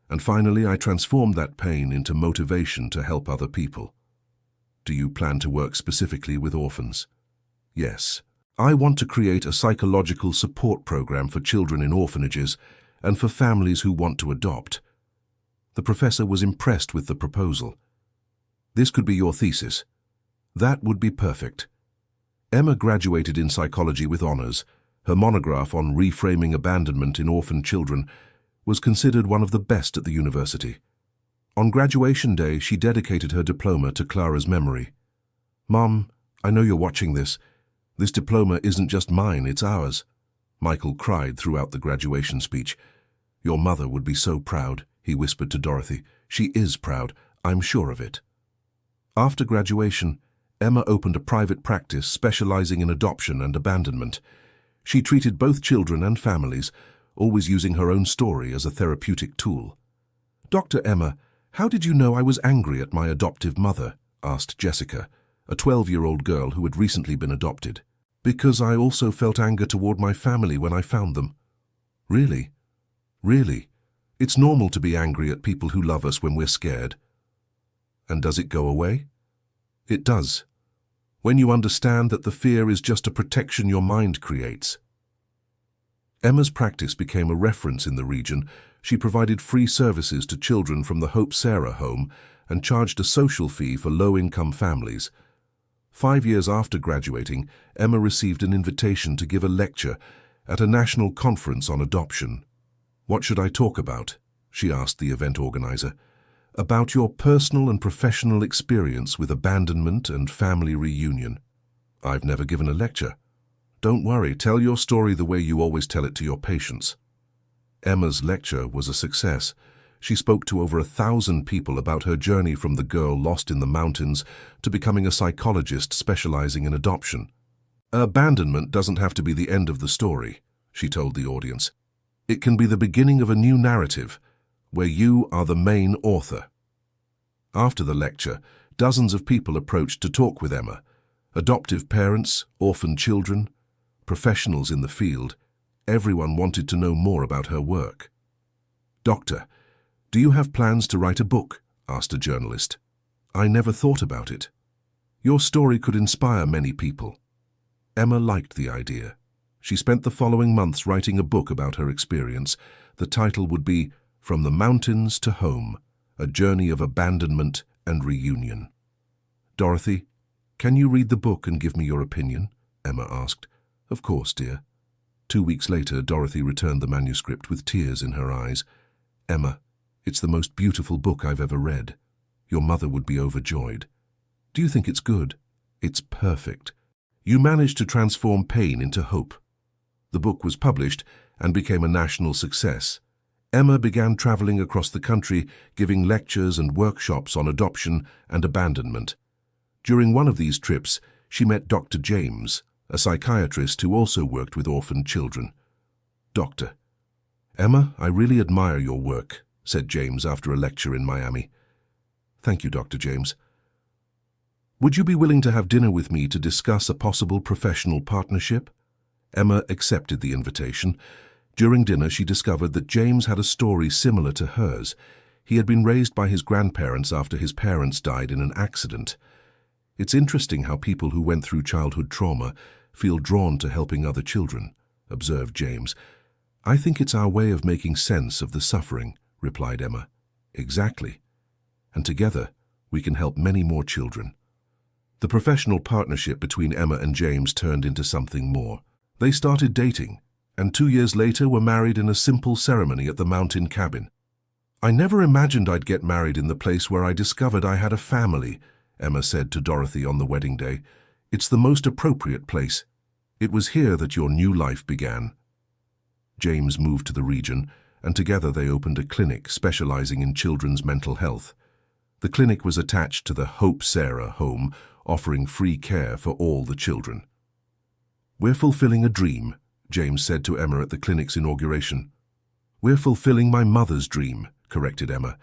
And finally, I transformed that pain into motivation to help other people." "Do you plan to work specifically with orphans?" "Yes. I want to create a psychological support program for children in orphanages and for families who want to adopt." The professor was impressed with the proposal. "This could be your thesis." "That would be perfect." Emma graduated in psychology with honors. Her monograph on reframing abandonment in orphan children was considered one of the best at the university. On graduation day, she dedicated her diploma to Clara's memory. "Mom, I know you're watching this. This diploma isn't just mine, it's ours." Michael cried throughout the graduation speech. "Your mother would be so proud," he whispered to Dorothy. "She is proud, I'm sure of it." After graduation, Emma opened a private practice specializing in adoption and abandonment. She treated both children and families, always using her own story as a therapeutic tool. "Dr. Emma, how did you know I was angry at my adoptive mother?" asked Jessica, a 12-year-old girl who had recently been adopted. "Because I also felt anger toward my family when I found them." "Really? Really? It's normal to be angry at people who love us when we're scared." "And does it go away?" "It does. When you understand that the fear is just a protection your mind creates." Emma's practice became a reference in the region. She provided free services to children from the Hope Sarah home and charged a social fee for low-income families. 5 years after graduating, Emma received an invitation to give a lecture at a national conference on adoption. "What should I talk about?" she asked the event organizer. "About your personal and professional experience with abandonment and family reunion." "I've never given a lecture." "Don't worry, tell your story the way you always tell it to your patients." Emma's lecture was a success. She spoke to over 1,000 people about her journey from the girl lost in the mountains to becoming a psychologist specializing in adoption. "Abandonment doesn't have to be the end of the story," she told the audience. "It can be the beginning of a new narrative, where you are the main author." After the lecture, dozens of people approached to talk with Emma. Adoptive parents, orphan children, professionals in the field. Everyone wanted to know more about her work. "Doctor, do you have plans to write a book?" asked a journalist. "I never thought about it. Your story could inspire many people." Emma liked the idea. She spent the following months writing a book about her experience. The title would be From the Mountains to Home, A Journey of Abandonment and Reunion. "Dorothy, can you read the book and give me your opinion?" Emma asked. "Of course, dear." 2 weeks later, Dorothy returned the manuscript with tears in her eyes. "Emma, it's the most beautiful book I've ever read. Your mother would be overjoyed." "Do you think it's good?" "It's perfect. You managed to transform pain into hope." The book was published and became a national success. Emma began traveling across the country, giving lectures and workshops on adoption and abandonment. During one of these trips, she met Dr. James, a psychiatrist who also worked with orphaned children. "Doctor, Emma, I really admire your work. said James after a lecture in Miami. "Thank you, Dr. James. Would you be willing to have dinner with me to discuss a possible professional partnership?" Emma accepted the invitation. During dinner, she discovered that James had a story similar to hers. He had been raised by his grandparents after his parents died in an accident. "It's interesting how people who went through childhood trauma feel drawn to helping other children," observed James. "I think it's our way of making sense of the suffering," replied Emma. "Exactly. And together, we can help many more children." The professional partnership between Emma and James turned into something more. They started dating, and 2 years later were married in a simple ceremony at the mountain cabin. "I never imagined I'd get married in the place where I discovered I had a family," Emma said to Dorothy on the wedding day. "It's the most appropriate place. It was here that your new life began." James moved to the region, and together they opened a clinic specializing in children's mental health. The clinic was attached to the Hope Sarah home, offering free care for all the children. "We're fulfilling a dream," James said to Emma at the clinic's inauguration. "We're fulfilling my mother's dream," corrected Emma.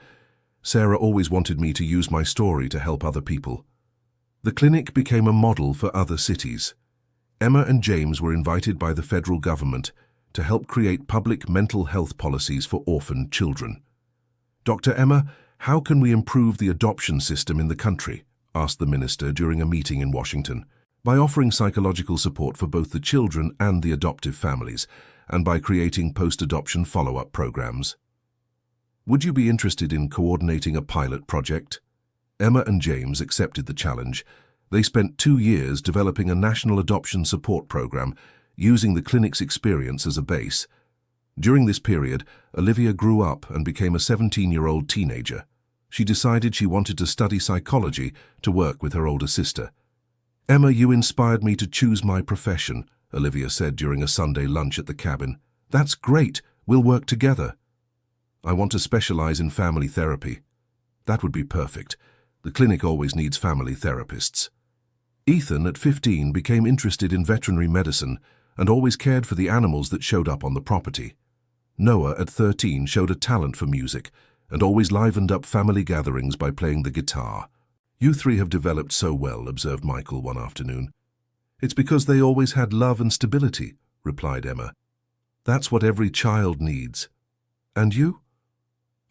"Sarah always wanted me to use my story to help other people." The clinic became a model for other cities. Emma and James were invited by the federal government to help create public mental health policies for orphaned children. "Dr. Emma, how can we improve the adoption system in the country?" asked the minister during a meeting in Washington. "By offering psychological support for both the children and the adoptive families, and by creating post-adoption follow-up programs. Would you be interested in coordinating a pilot project?" Emma and James accepted the challenge. They spent 2 years developing a national adoption support program, using the clinic's experience as a base. During this period, Olivia grew up and became a 17-year-old teenager. She decided she wanted to study psychology to work with her older sister. "Emma, you inspired me to choose my profession," Olivia said during a Sunday lunch at the cabin. "That's great. We'll work together." "I want to specialize in family therapy." "That would be perfect. The clinic always needs family therapists." Ethan, at 15, became interested in veterinary medicine and always cared for the animals that showed up on the property. Noah, at 13, showed a talent for music and always livened up family gatherings by playing the guitar. "You three have developed so well," observed Michael one afternoon. "It's because they always had love and stability," replied Emma. "That's what every child needs." "And you?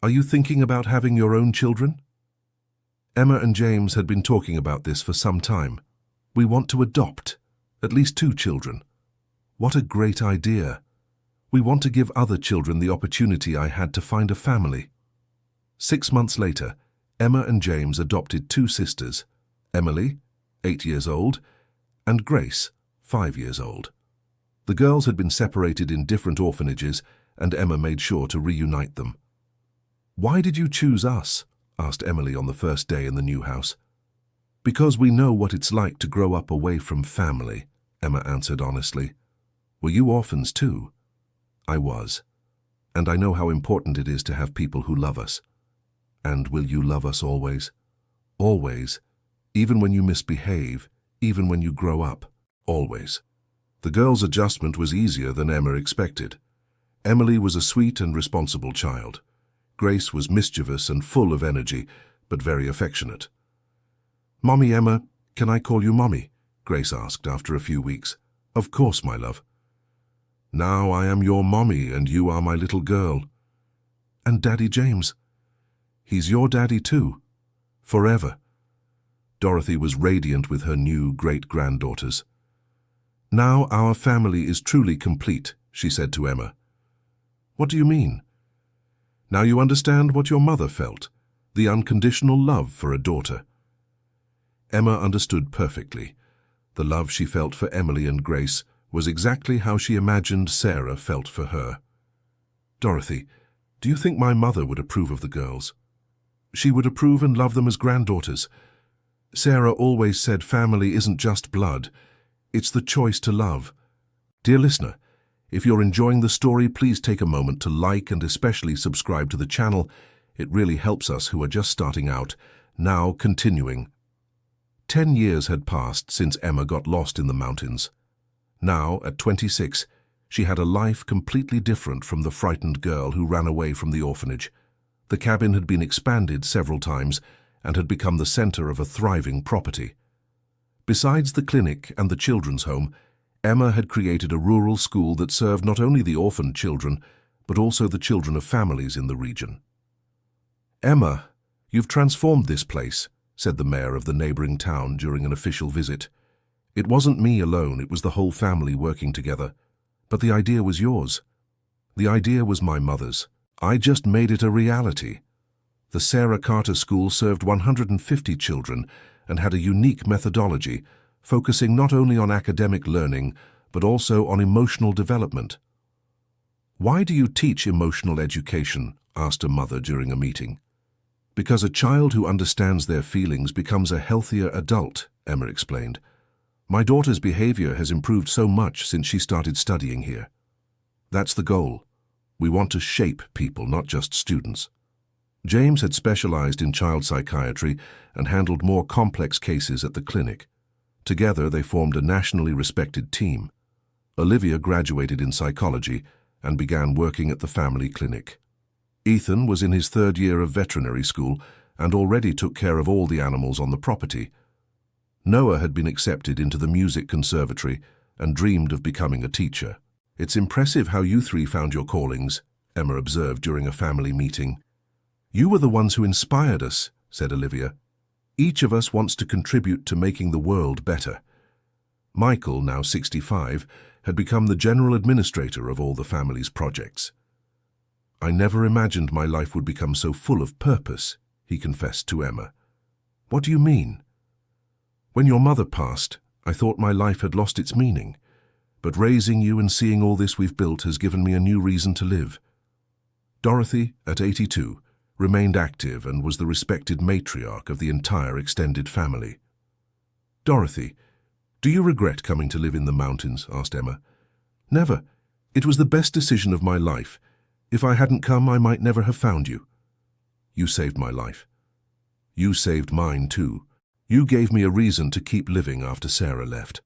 Are you thinking about having your own children?" Emma and James had been talking about this for some time. "We want to adopt at least 2 children." "What a great idea. We want to give other children the opportunity I had to find a family." 6 months later, Emma and James adopted 2 sisters, Emily, 8 years old, and Grace, 5 years old. The girls had been separated in different orphanages, and Emma made sure to reunite them. "Why did you choose us?" asked Emily on the first day in the new house. "Because we know what it's like to grow up away from family," Emma answered honestly. "Were you orphans too?" "I was. And I know how important it is to have people who love us." "And will you love us always?" "Always. Even when you misbehave, even when you grow up, always." The girls' adjustment was easier than Emma expected. Emily was a sweet and responsible child. Grace was mischievous and full of energy, but very affectionate. "Mommy, Emma, can I call you Mommy?" Grace asked after a few weeks. "Of course, my love." "Now I am your mommy and you are my little girl." "And Daddy James?" "He's your daddy too. Forever." Dorothy was radiant with her new great-granddaughters. "Now our family is truly complete," she said to Emma. "What do you mean?" "Now you understand what your mother felt, the unconditional love for a daughter." Emma understood perfectly. The love she felt for Emily and Grace was exactly how she imagined Sarah felt for her. "Dorothy, do you think my mother would approve of the girls?" "She would approve and love them as granddaughters. Sarah always said family isn't just blood, it's the choice to love." Dear listener, if you're enjoying the story, please take a moment to like and especially subscribe to the channel. It really helps us who are just starting out. Now, continuing. 10 years had passed since Emma got lost in the mountains. Now, at 26, she had a life completely different from the frightened girl who ran away from the orphanage. The cabin had been expanded several times and had become the center of a thriving property. Besides the clinic and the children's home, Emma had created a rural school that served not only the orphaned children, but also the children of families in the region. "Emma, you've transformed this place," said the mayor of the neighboring town during an official visit. "It wasn't me alone, it was the whole family working together. But the idea was yours. The idea was my mother's. I just made it a reality." The Sarah Carter School served 150 children and had a unique methodology, focusing not only on academic learning, but also on emotional development. "Why do you teach emotional education?" asked a mother during a meeting. "Because a child who understands their feelings becomes a healthier adult," Emma explained. "My daughter's behavior has improved so much since she started studying here. That's the goal. We want to shape people, not just students." James had specialized in child psychiatry and handled more complex cases at the clinic. Together, they formed a nationally respected team. Olivia graduated in psychology and began working at the family clinic. Ethan was in his third year of veterinary school and already took care of all the animals on the property. Noah had been accepted into the music conservatory and dreamed of becoming a teacher. "It's impressive how you three found your callings," Emma observed during a family meeting. "You were the ones who inspired us," said Olivia. "Each of us wants to contribute to making the world better." Michael, now 65, had become the general administrator of all the family's projects. "I never imagined my life would become so full of purpose," he confessed to Emma. "What do you mean?" "When your mother passed, I thought my life had lost its meaning. But raising you and seeing all this we've built has given me a new reason to live." Dorothy, at 82, remained active and was the respected matriarch of the entire extended family. "Dorothy, do you regret coming to live in the mountains?" asked Emma. "Never. It was the best decision of my life. If I hadn't come, I might never have found you." "You saved my life." "You saved mine too. You gave me a reason to keep living after Sarah left."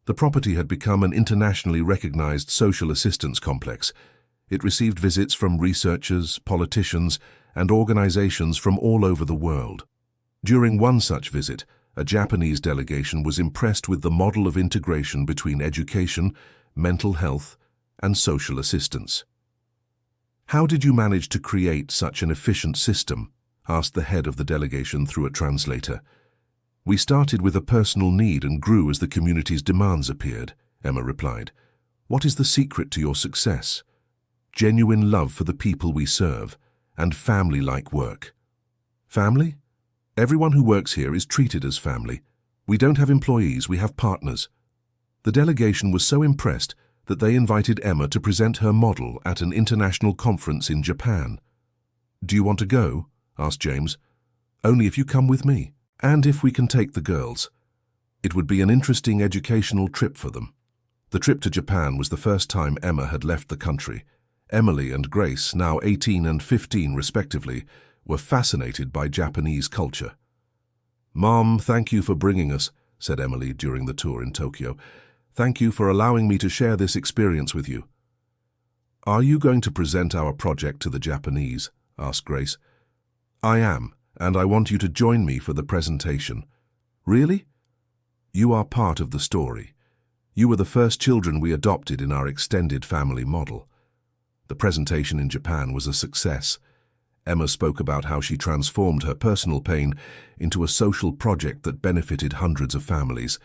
The property had become an internationally recognized social assistance complex. It received visits from researchers, politicians, and organizations from all over the world. During one such visit, a Japanese delegation was impressed with the model of integration between education, mental health, and social assistance. "How did you manage to create such an efficient system?" asked the head of the delegation through a translator. "We started with a personal need and grew as the community's demands appeared," Emma replied. "What is the secret to your success?" "Genuine love for the people we serve, and family-like work." "Family? Everyone who works here is treated as family. We don't have employees, we have partners." The delegation was so impressed that they invited Emma to present her model at an international conference in Japan. "Do you want to go?" asked James. "Only if you come with me. And if we can take the girls. It would be an interesting educational trip for them." The trip to Japan was the first time Emma had left the country. Emily and Grace, now 18 and 15 respectively, were fascinated by Japanese culture. "Mom, thank you for bringing us," said Emily during the tour in Tokyo. "Thank you for allowing me to share this experience with you." "Are you going to present our project to the Japanese?" asked Grace. "I am. And I want you to join me for the presentation." "Really?" "You are part of the story. You were the first children we adopted in our extended family model." The presentation in Japan was a success. Emma spoke about how she transformed her personal pain into a social project that benefited hundreds of families.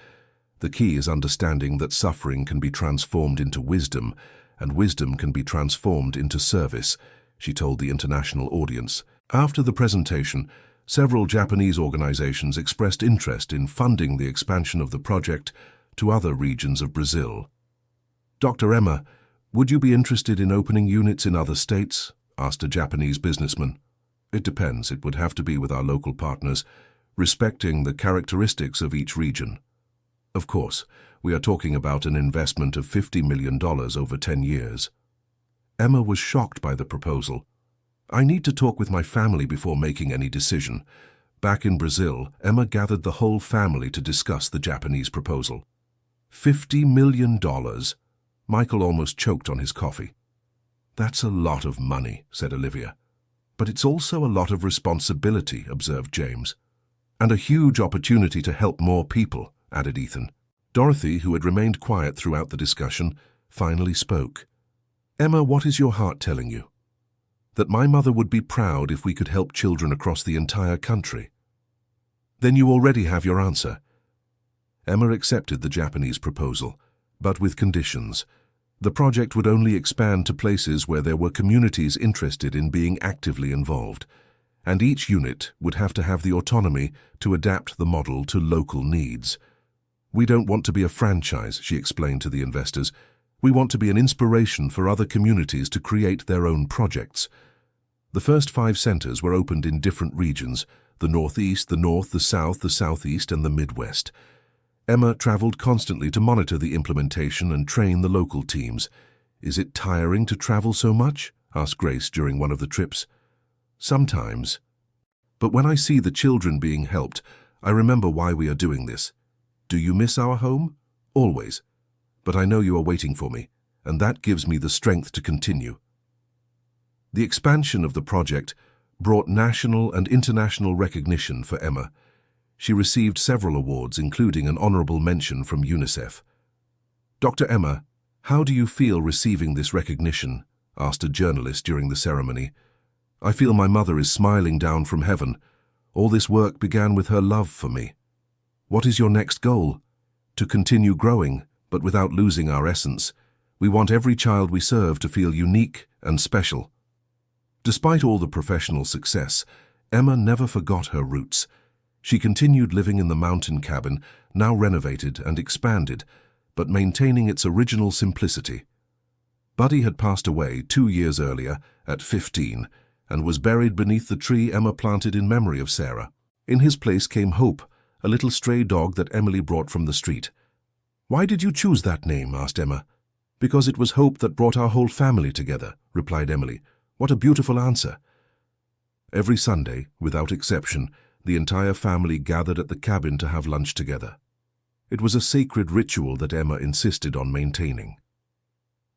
The key is understanding that suffering can be transformed into wisdom, and wisdom can be transformed into service, she told the international audience. After the presentation, several Japanese organizations expressed interest in funding the expansion of the project to other regions of Brazil. "Dr. Emma, would you be interested in opening units in other states?" asked a Japanese businessman. "It depends. It would have to be with our local partners, respecting the characteristics of each region. Of course, we are talking about an investment of $50 million over 10 years. Emma was shocked by the proposal. "I need to talk with my family before making any decision." Back in Brazil, Emma gathered the whole family to discuss the Japanese proposal. $50 million. Michael almost choked on his coffee. "That's a lot of money," said Olivia. But it's also a lot of responsibility, observed James. And a huge opportunity to help more people, added Ethan. Dorothy, who had remained quiet throughout the discussion, finally spoke. Emma, what is your heart telling you? That my mother would be proud if we could help children across the entire country. Then you already have your answer. Emma accepted the Japanese proposal, but with conditions. The project would only expand to places where there were communities interested in being actively involved, and each unit would have to have the autonomy to adapt the model to local needs. We don't want to be a franchise, she explained to the investors. We want to be an inspiration for other communities to create their own projects. The first 5 centers were opened in different regions: the Northeast, the North, the South, the Southeast, and the Midwest. Emma traveled constantly to monitor the implementation and train the local teams. Is it tiring to travel so much? Asked Grace during one of the trips. Sometimes. But when I see the children being helped, I remember why we are doing this. Do you miss our home? Always. But I know you are waiting for me, and that gives me the strength to continue. The expansion of the project brought national and international recognition for Emma. She received several awards, including an honorable mention from UNICEF. Dr. Emma, how do you feel receiving this recognition? Asked a journalist during the ceremony. I feel my mother is smiling down from heaven. All this work began with her love for me. What is your next goal? To continue growing, but without losing our essence. We want every child we serve to feel unique and special. Despite all the professional success, Emma never forgot her roots. She continued living in the mountain cabin, now renovated and expanded, but maintaining its original simplicity. Buddy had passed away 2 years earlier, at 15, and was buried beneath the tree Emma planted in memory of Sarah. In his place came Hope, a little stray dog that Emily brought from the street. Why did you choose that name? Asked Emma. Because it was Hope that brought our whole family together, replied Emily. What a beautiful answer. Every Sunday, without exception, the entire family gathered at the cabin to have lunch together. It was a sacred ritual that Emma insisted on maintaining.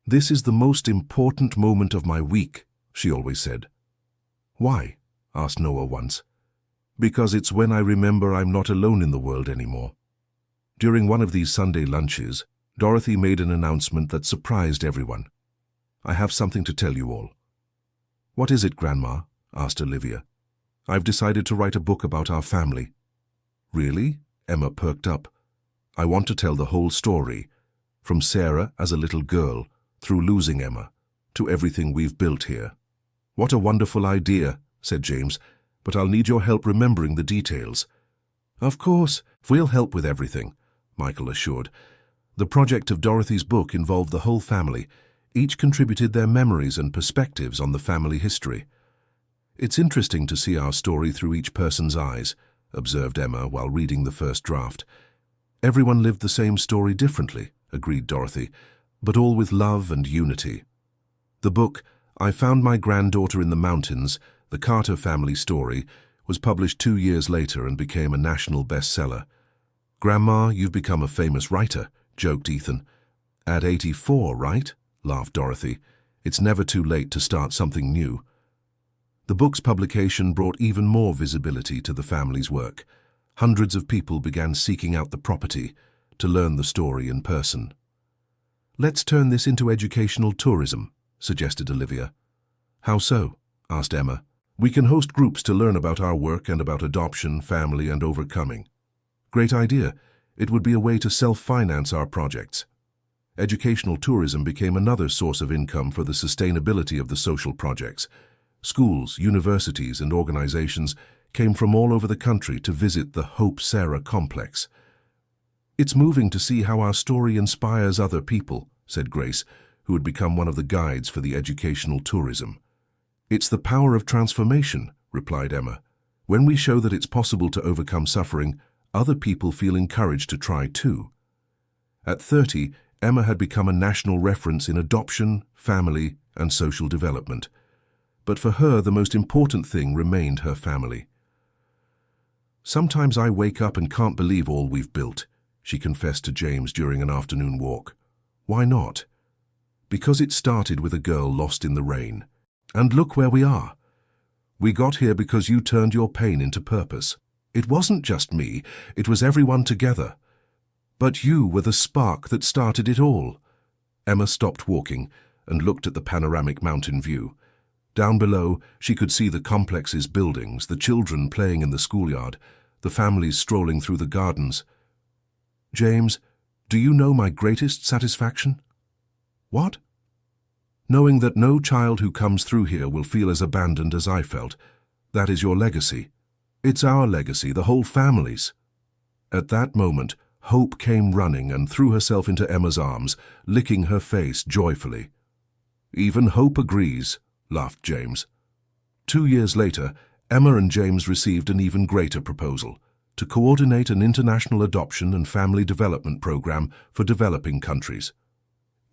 This is the most important moment of my week, she always said. Why? Asked Noah once. Because it's when I remember I'm not alone in the world anymore. During one of these Sunday lunches, Dorothy made an announcement that surprised everyone. I have something to tell you all. What is it, Grandma? Asked Olivia. I've decided to write a book about our family. Really? Emma perked up. I want to tell the whole story, from Sarah as a little girl, through losing Emma, to everything we've built here. What a wonderful idea, said James, but I'll need your help remembering the details. Of course, we'll help with everything, Michael assured. The project of Dorothy's book involved the whole family. Each contributed their memories and perspectives on the family history. It's interesting to see our story through each person's eyes, observed Emma while reading the first draft. Everyone lived the same story differently, agreed Dorothy, but all with love and unity. The book, I Found My Granddaughter in the Mountains, The Carter Family Story, was published 2 years later and became a national bestseller. Grandma, you've become a famous writer, joked Ethan. At 84, right? Laughed Dorothy. It's never too late to start something new. The book's publication brought even more visibility to the family's work. Hundreds of people began seeking out the property to learn the story in person. Let's turn this into educational tourism, suggested Olivia. How so? Asked Emma. We can host groups to learn about our work and about adoption, family, and overcoming. Great idea. It would be a way to self-finance our projects. Educational tourism became another source of income for the sustainability of the social projects. Schools, universities, and organizations came from all over the country to visit the Hope Sarah complex. It's moving to see how our story inspires other people, said Grace, who had become one of the guides for the educational tourism. It's the power of transformation, replied Emma. When we show that it's possible to overcome suffering, other people feel encouraged to try too. At 30, Emma had become a national reference in adoption, family, and social development. But for her, the most important thing remained her family. Sometimes I wake up and can't believe all we've built, she confessed to James during an afternoon walk. Why not? Because it started with a girl lost in the rain. And look where we are. We got here because you turned your pain into purpose. It wasn't just me, it was everyone together. But you were the spark that started it all." Emma stopped walking and looked at the panoramic mountain view. Down below, she could see the complex's buildings, the children playing in the schoolyard, the families strolling through the gardens. "James, do you know my greatest satisfaction?" "What?" "Knowing that no child who comes through here will feel as abandoned as I felt. That is your legacy. It's our legacy, the whole family's." At that moment, Hope came running and threw herself into Emma's arms, licking her face joyfully. "Even Hope agrees," laughed James. 2 years later, Emma and James received an even greater proposal: to coordinate an international adoption and family development program for developing countries.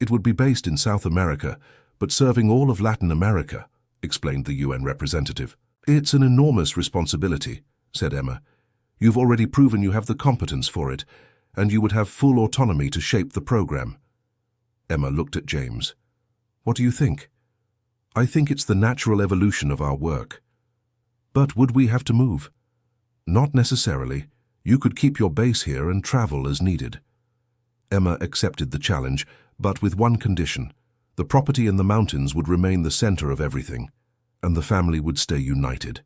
It would be based in South America, but serving all of Latin America, explained the UN representative. "It's an enormous responsibility," said Emma. "You've already proven you have the competence for it, and you would have full autonomy to shape the program." Emma looked at James. "What do you think?" "I think it's the natural evolution of our work." "But would we have to move?" "Not necessarily. You could keep your base here and travel as needed." Emma accepted the challenge, but with one condition: the property in the mountains would remain the center of everything, and the family would stay united.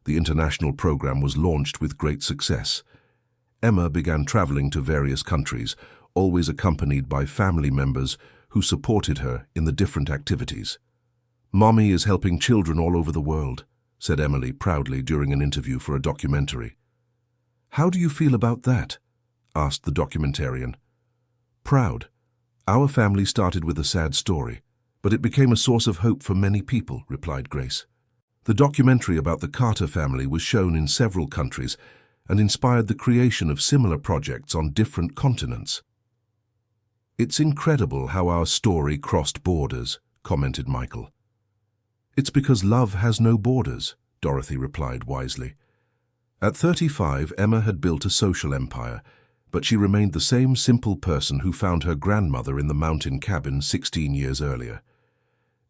The international program was launched with great success. Emma began traveling to various countries, always accompanied by family members who supported her in the different activities. "Mommy is helping children all over the world," said Emily proudly during an interview for a documentary. "How do you feel about that?" asked the documentarian. "Proud. Our family started with a sad story, but it became a source of hope for many people," replied Grace. The documentary about the Carter family was shown in several countries and inspired the creation of similar projects on different continents. "It's incredible how our story crossed borders," commented Michael. "It's because love has no borders," Dorothy replied wisely. At 35, Emma had built a social empire, but she remained the same simple person who found her grandmother in the mountain cabin 16 years earlier.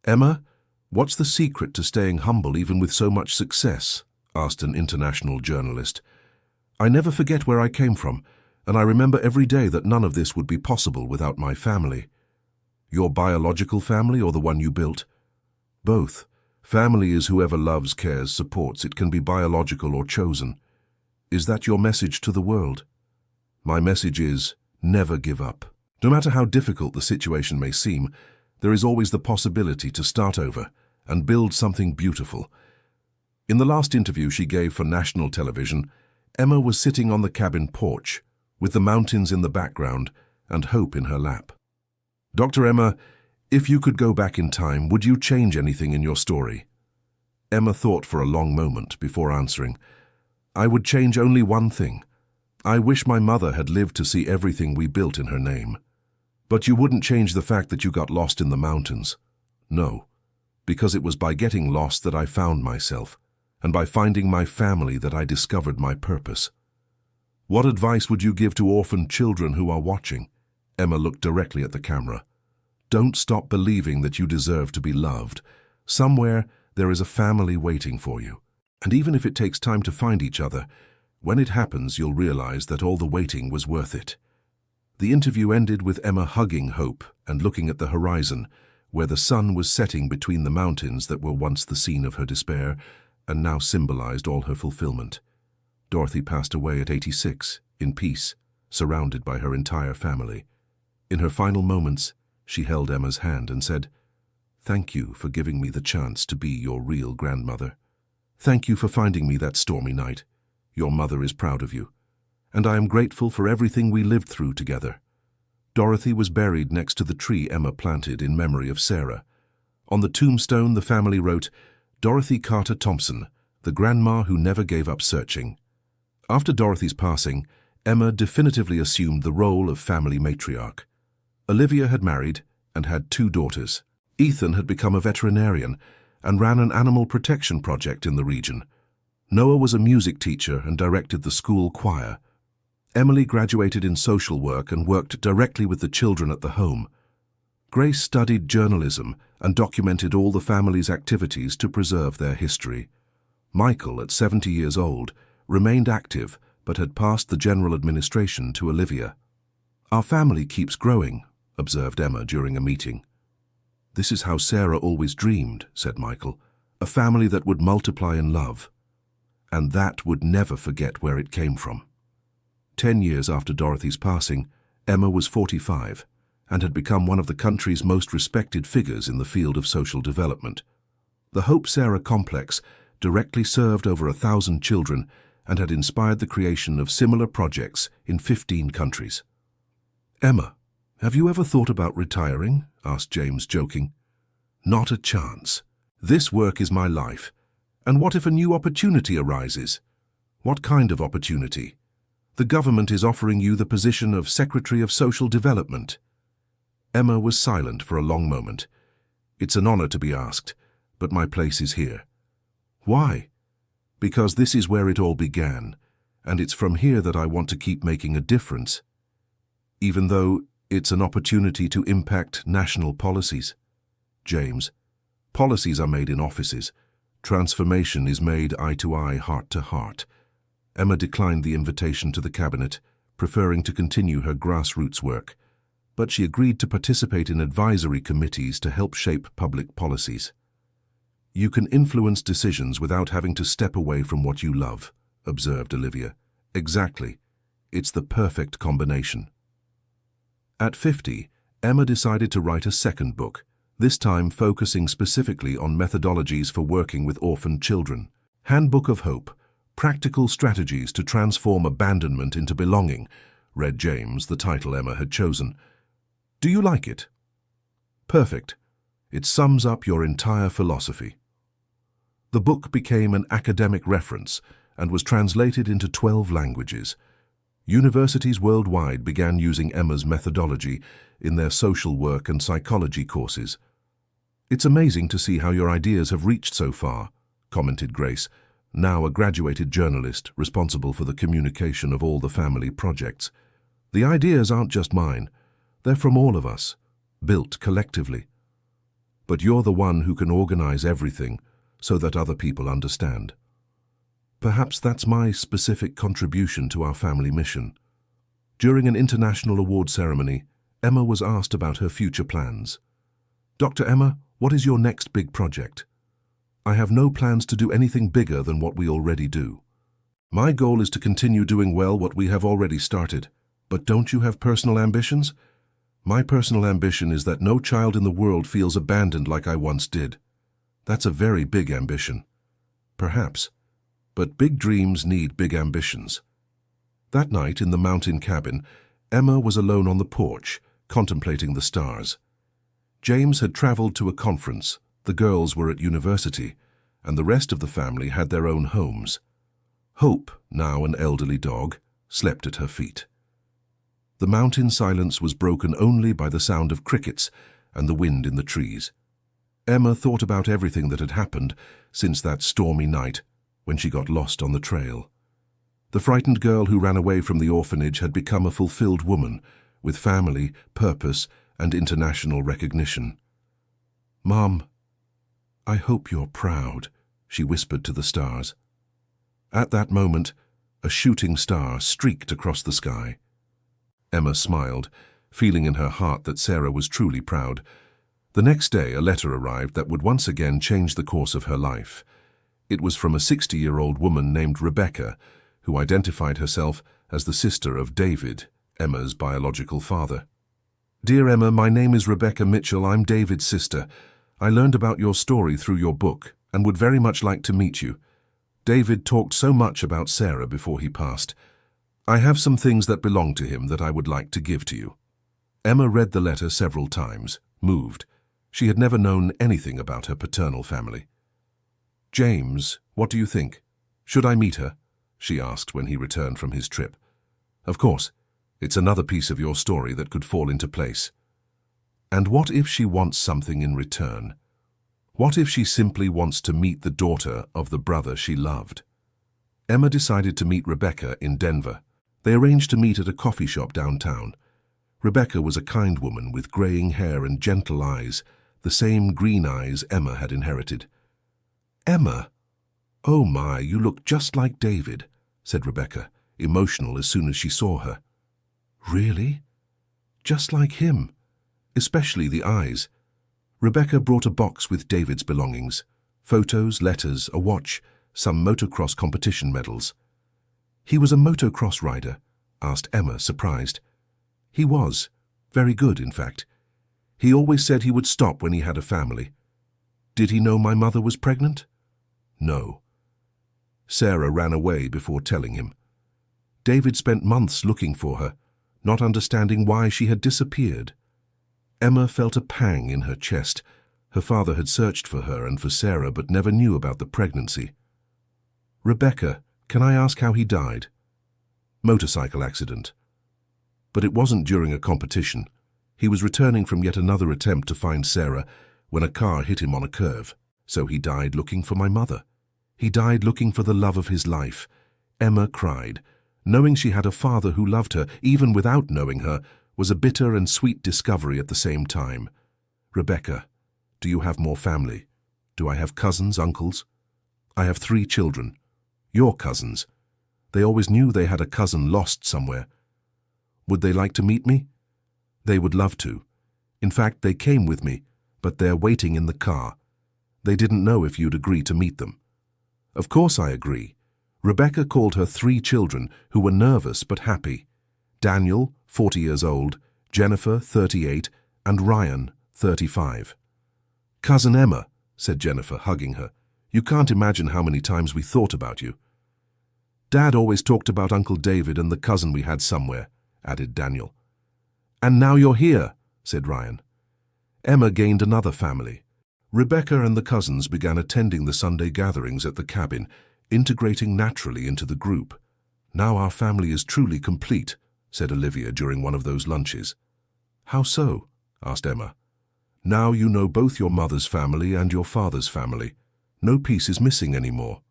"Emma, what's the secret to staying humble even with so much success?" asked an international journalist. "I never forget where I came from, and I remember every day that none of this would be possible without my family." "Your biological family or the one you built?" "Both. Family is whoever loves, cares, supports. It can be biological or chosen." "Is that your message to the world?" "My message is, never give up. No matter how difficult the situation may seem, there is always the possibility to start over and build something beautiful." In the last interview she gave for national television, Emma was sitting on the cabin porch, with the mountains in the background and hope in her lap. "Dr. Emma, if you could go back in time, would you change anything in your story?" Emma thought for a long moment before answering. "I would change only one thing. I wish my mother had lived to see everything we built in her name." "But you wouldn't change the fact that you got lost in the mountains?" "No, because it was by getting lost that I found myself, and by finding my family that I discovered my purpose." "What advice would you give to orphaned children who are watching?" Emma looked directly at the camera. "Don't stop believing that you deserve to be loved. Somewhere there is a family waiting for you. And even if it takes time to find each other, when it happens you'll realize that all the waiting was worth it." The interview ended with Emma hugging Hope and looking at the horizon, where the sun was setting between the mountains that were once the scene of her despair and now symbolized all her fulfillment. Dorothy passed away at 86, in peace, surrounded by her entire family. In her final moments, she held Emma's hand and said, "Thank you for giving me the chance to be your real grandmother. Thank you for finding me that stormy night. Your mother is proud of you. And I am grateful for everything we lived through together." Dorothy was buried next to the tree Emma planted in memory of Sarah. On the tombstone, the family wrote, "Dorothy Carter Thompson, the grandma who never gave up searching." After Dorothy's passing, Emma definitively assumed the role of family matriarch. Olivia had married and had 2 daughters. Ethan had become a veterinarian and ran an animal protection project in the region. Noah was a music teacher and directed the school choir. Emily graduated in social work and worked directly with the children at the home. Grace studied journalism and documented all the family's activities to preserve their history. Michael, at 70 years old, remained active but had passed the general administration to Olivia. "Our family keeps growing," observed Emma during a meeting. "This is how Sarah always dreamed," said Michael, "a family that would multiply in love. And that would never forget where it came from." 10 years after Dorothy's passing, Emma was 45 and had become one of the country's most respected figures in the field of social development. The Hope Sarah Complex directly served over 1,000 children and had inspired the creation of similar projects in 15 countries. "Emma, have you ever thought about retiring?" asked James, joking. "Not a chance. This work is my life. And what if a new opportunity arises?" "What kind of opportunity?" "The government is offering you the position of Secretary of Social Development." Emma was silent for a long moment. "It's an honor to be asked, but my place is here." "Why?" "Because this is where it all began, and it's from here that I want to keep making a difference, even though it's an opportunity to impact national policies." "James, policies are made in offices. Transformation is made eye to eye, heart to heart." Emma declined the invitation to the cabinet, preferring to continue her grassroots work, but she agreed to participate in advisory committees to help shape public policies. "You can influence decisions without having to step away from what you love," observed Olivia. "Exactly. It's the perfect combination." At 50, Emma decided to write a second book, this time focusing specifically on methodologies for working with orphaned children. "Handbook of Hope: Practical Strategies to Transform Abandonment into Belonging," read James, the title Emma had chosen. "Do you like it?" "Perfect. It sums up your entire philosophy." The book became an academic reference and was translated into 12 languages. Universities worldwide began using Emma's methodology in their social work and psychology courses. "It's amazing to see how your ideas have reached so far," commented Grace, now a graduated journalist responsible for the communication of all the family projects. "The ideas aren't just mine. They're from all of us, built collectively. But you're the one who can organize everything so that other people understand." "Perhaps that's my specific contribution to our family mission." During an international award ceremony, Emma was asked about her future plans. "Dr. Emma, what is your next big project?" "I have no plans to do anything bigger than what we already do. My goal is to continue doing well what we have already started. But don't you have personal ambitions?" "My personal ambition is that no child in the world feels abandoned like I once did." "That's a very big ambition." "Perhaps. But big dreams need big ambitions." That night in the mountain cabin, Emma was alone on the porch, contemplating the stars. James had traveled to a conference, the girls were at university, and the rest of the family had their own homes. Hope, now an elderly dog, slept at her feet. The mountain silence was broken only by the sound of crickets and the wind in the trees. Emma thought about everything that had happened since that stormy night when she got lost on the trail. The frightened girl who ran away from the orphanage had become a fulfilled woman, with family, purpose, and international recognition. "Mom, I hope you're proud," she whispered to the stars. At that moment, a shooting star streaked across the sky. Emma smiled, feeling in her heart that Sarah was truly proud. The next day, a letter arrived that would once again change the course of her life. It was from a 60-year-old woman named Rebecca, who identified herself as the sister of David, Emma's biological father. "Dear Emma, my name is Rebecca Mitchell. I'm David's sister. I learned about your story through your book and would very much like to meet you. David talked so much about Sarah before he passed. I have some things that belong to him that I would like to give to you." Emma read the letter several times, moved. She had never known anything about her paternal family. "James, what do you think? Should I meet her?" she asked when he returned from his trip. "Of course. It's another piece of your story that could fall into place." "And what if she wants something in return? What if she simply wants to meet the daughter of the brother she loved?" Emma decided to meet Rebecca in Denver. They arranged to meet at a coffee shop downtown. Rebecca was a kind woman with graying hair and gentle eyes, the same green eyes Emma had inherited. "Emma, "Oh my, you look just like David," said Rebecca, emotional as soon as she saw her. "Really? Just like him, especially the eyes." Rebecca brought a box with David's belongings: photos, letters, a watch, some motocross competition medals. "He was a motocross rider?" asked Emma, surprised. "He was. Very good, in fact. He always said he would stop when he had a family." "Did he know my mother was pregnant?" "No." Sarah ran away before telling him. David spent months looking for her, not understanding why she had disappeared. Emma felt a pang in her chest. Her father had searched for her and for Sarah but never knew about the pregnancy. "Rebecca, can I ask how he died?" "Motorcycle accident. But it wasn't during a competition. He was returning from yet another attempt to find Sarah when a car hit him on a curve. So he died looking for my mother. He died looking for the love of his life." Emma cried. Knowing she had a father who loved her, even without knowing her, was a bitter and sweet discovery at the same time. "Rebecca, do you have more family? Do I have cousins, uncles?" "I have 3 children. Your cousins. They always knew they had a cousin lost somewhere." "Would they like to meet me?" "They would love to. In fact, they came with me, but they're waiting in the car. They didn't know if you'd agree to meet them." "Of course I agree." Rebecca called her 3 children, who were nervous but happy: Daniel, 40 years old, Jennifer, 38, and Ryan, 35. "Cousin Emma," said Jennifer, hugging her, "you can't imagine how many times we thought about you." "Dad always talked about Uncle David and the cousin we had somewhere," added Daniel. "And now you're here," said Ryan. Emma gained another family. Rebecca and the cousins began attending the Sunday gatherings at the cabin, integrating naturally into the group. "Now our family is truly complete," said Olivia during one of those lunches. "How so?" asked Emma. "Now you know both your mother's family and your father's family. No piece is missing anymore."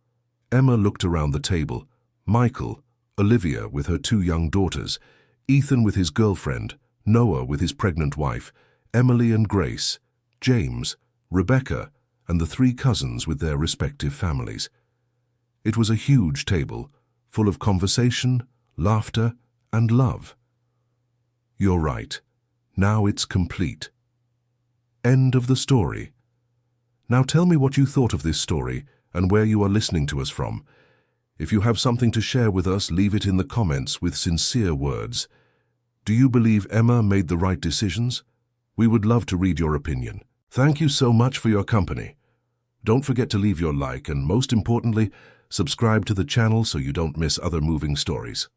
Emma looked around the table. Michael, Olivia with her 2 young daughters, Ethan with his girlfriend, Noah with his pregnant wife, Emily and Grace, James, Rebecca, and the 3 cousins with their respective families. It was a huge table, full of conversation, laughter, and love. "You're right. Now it's complete." End of the story. Now tell me what you thought of this story and where you are listening to us from. If you have something to share with us, leave it in the comments with sincere words. Do you believe Emma made the right decisions? We would love to read your opinion. Thank you so much for your company. Don't forget to leave your like and, most importantly, subscribe to the channel so you don't miss other moving stories.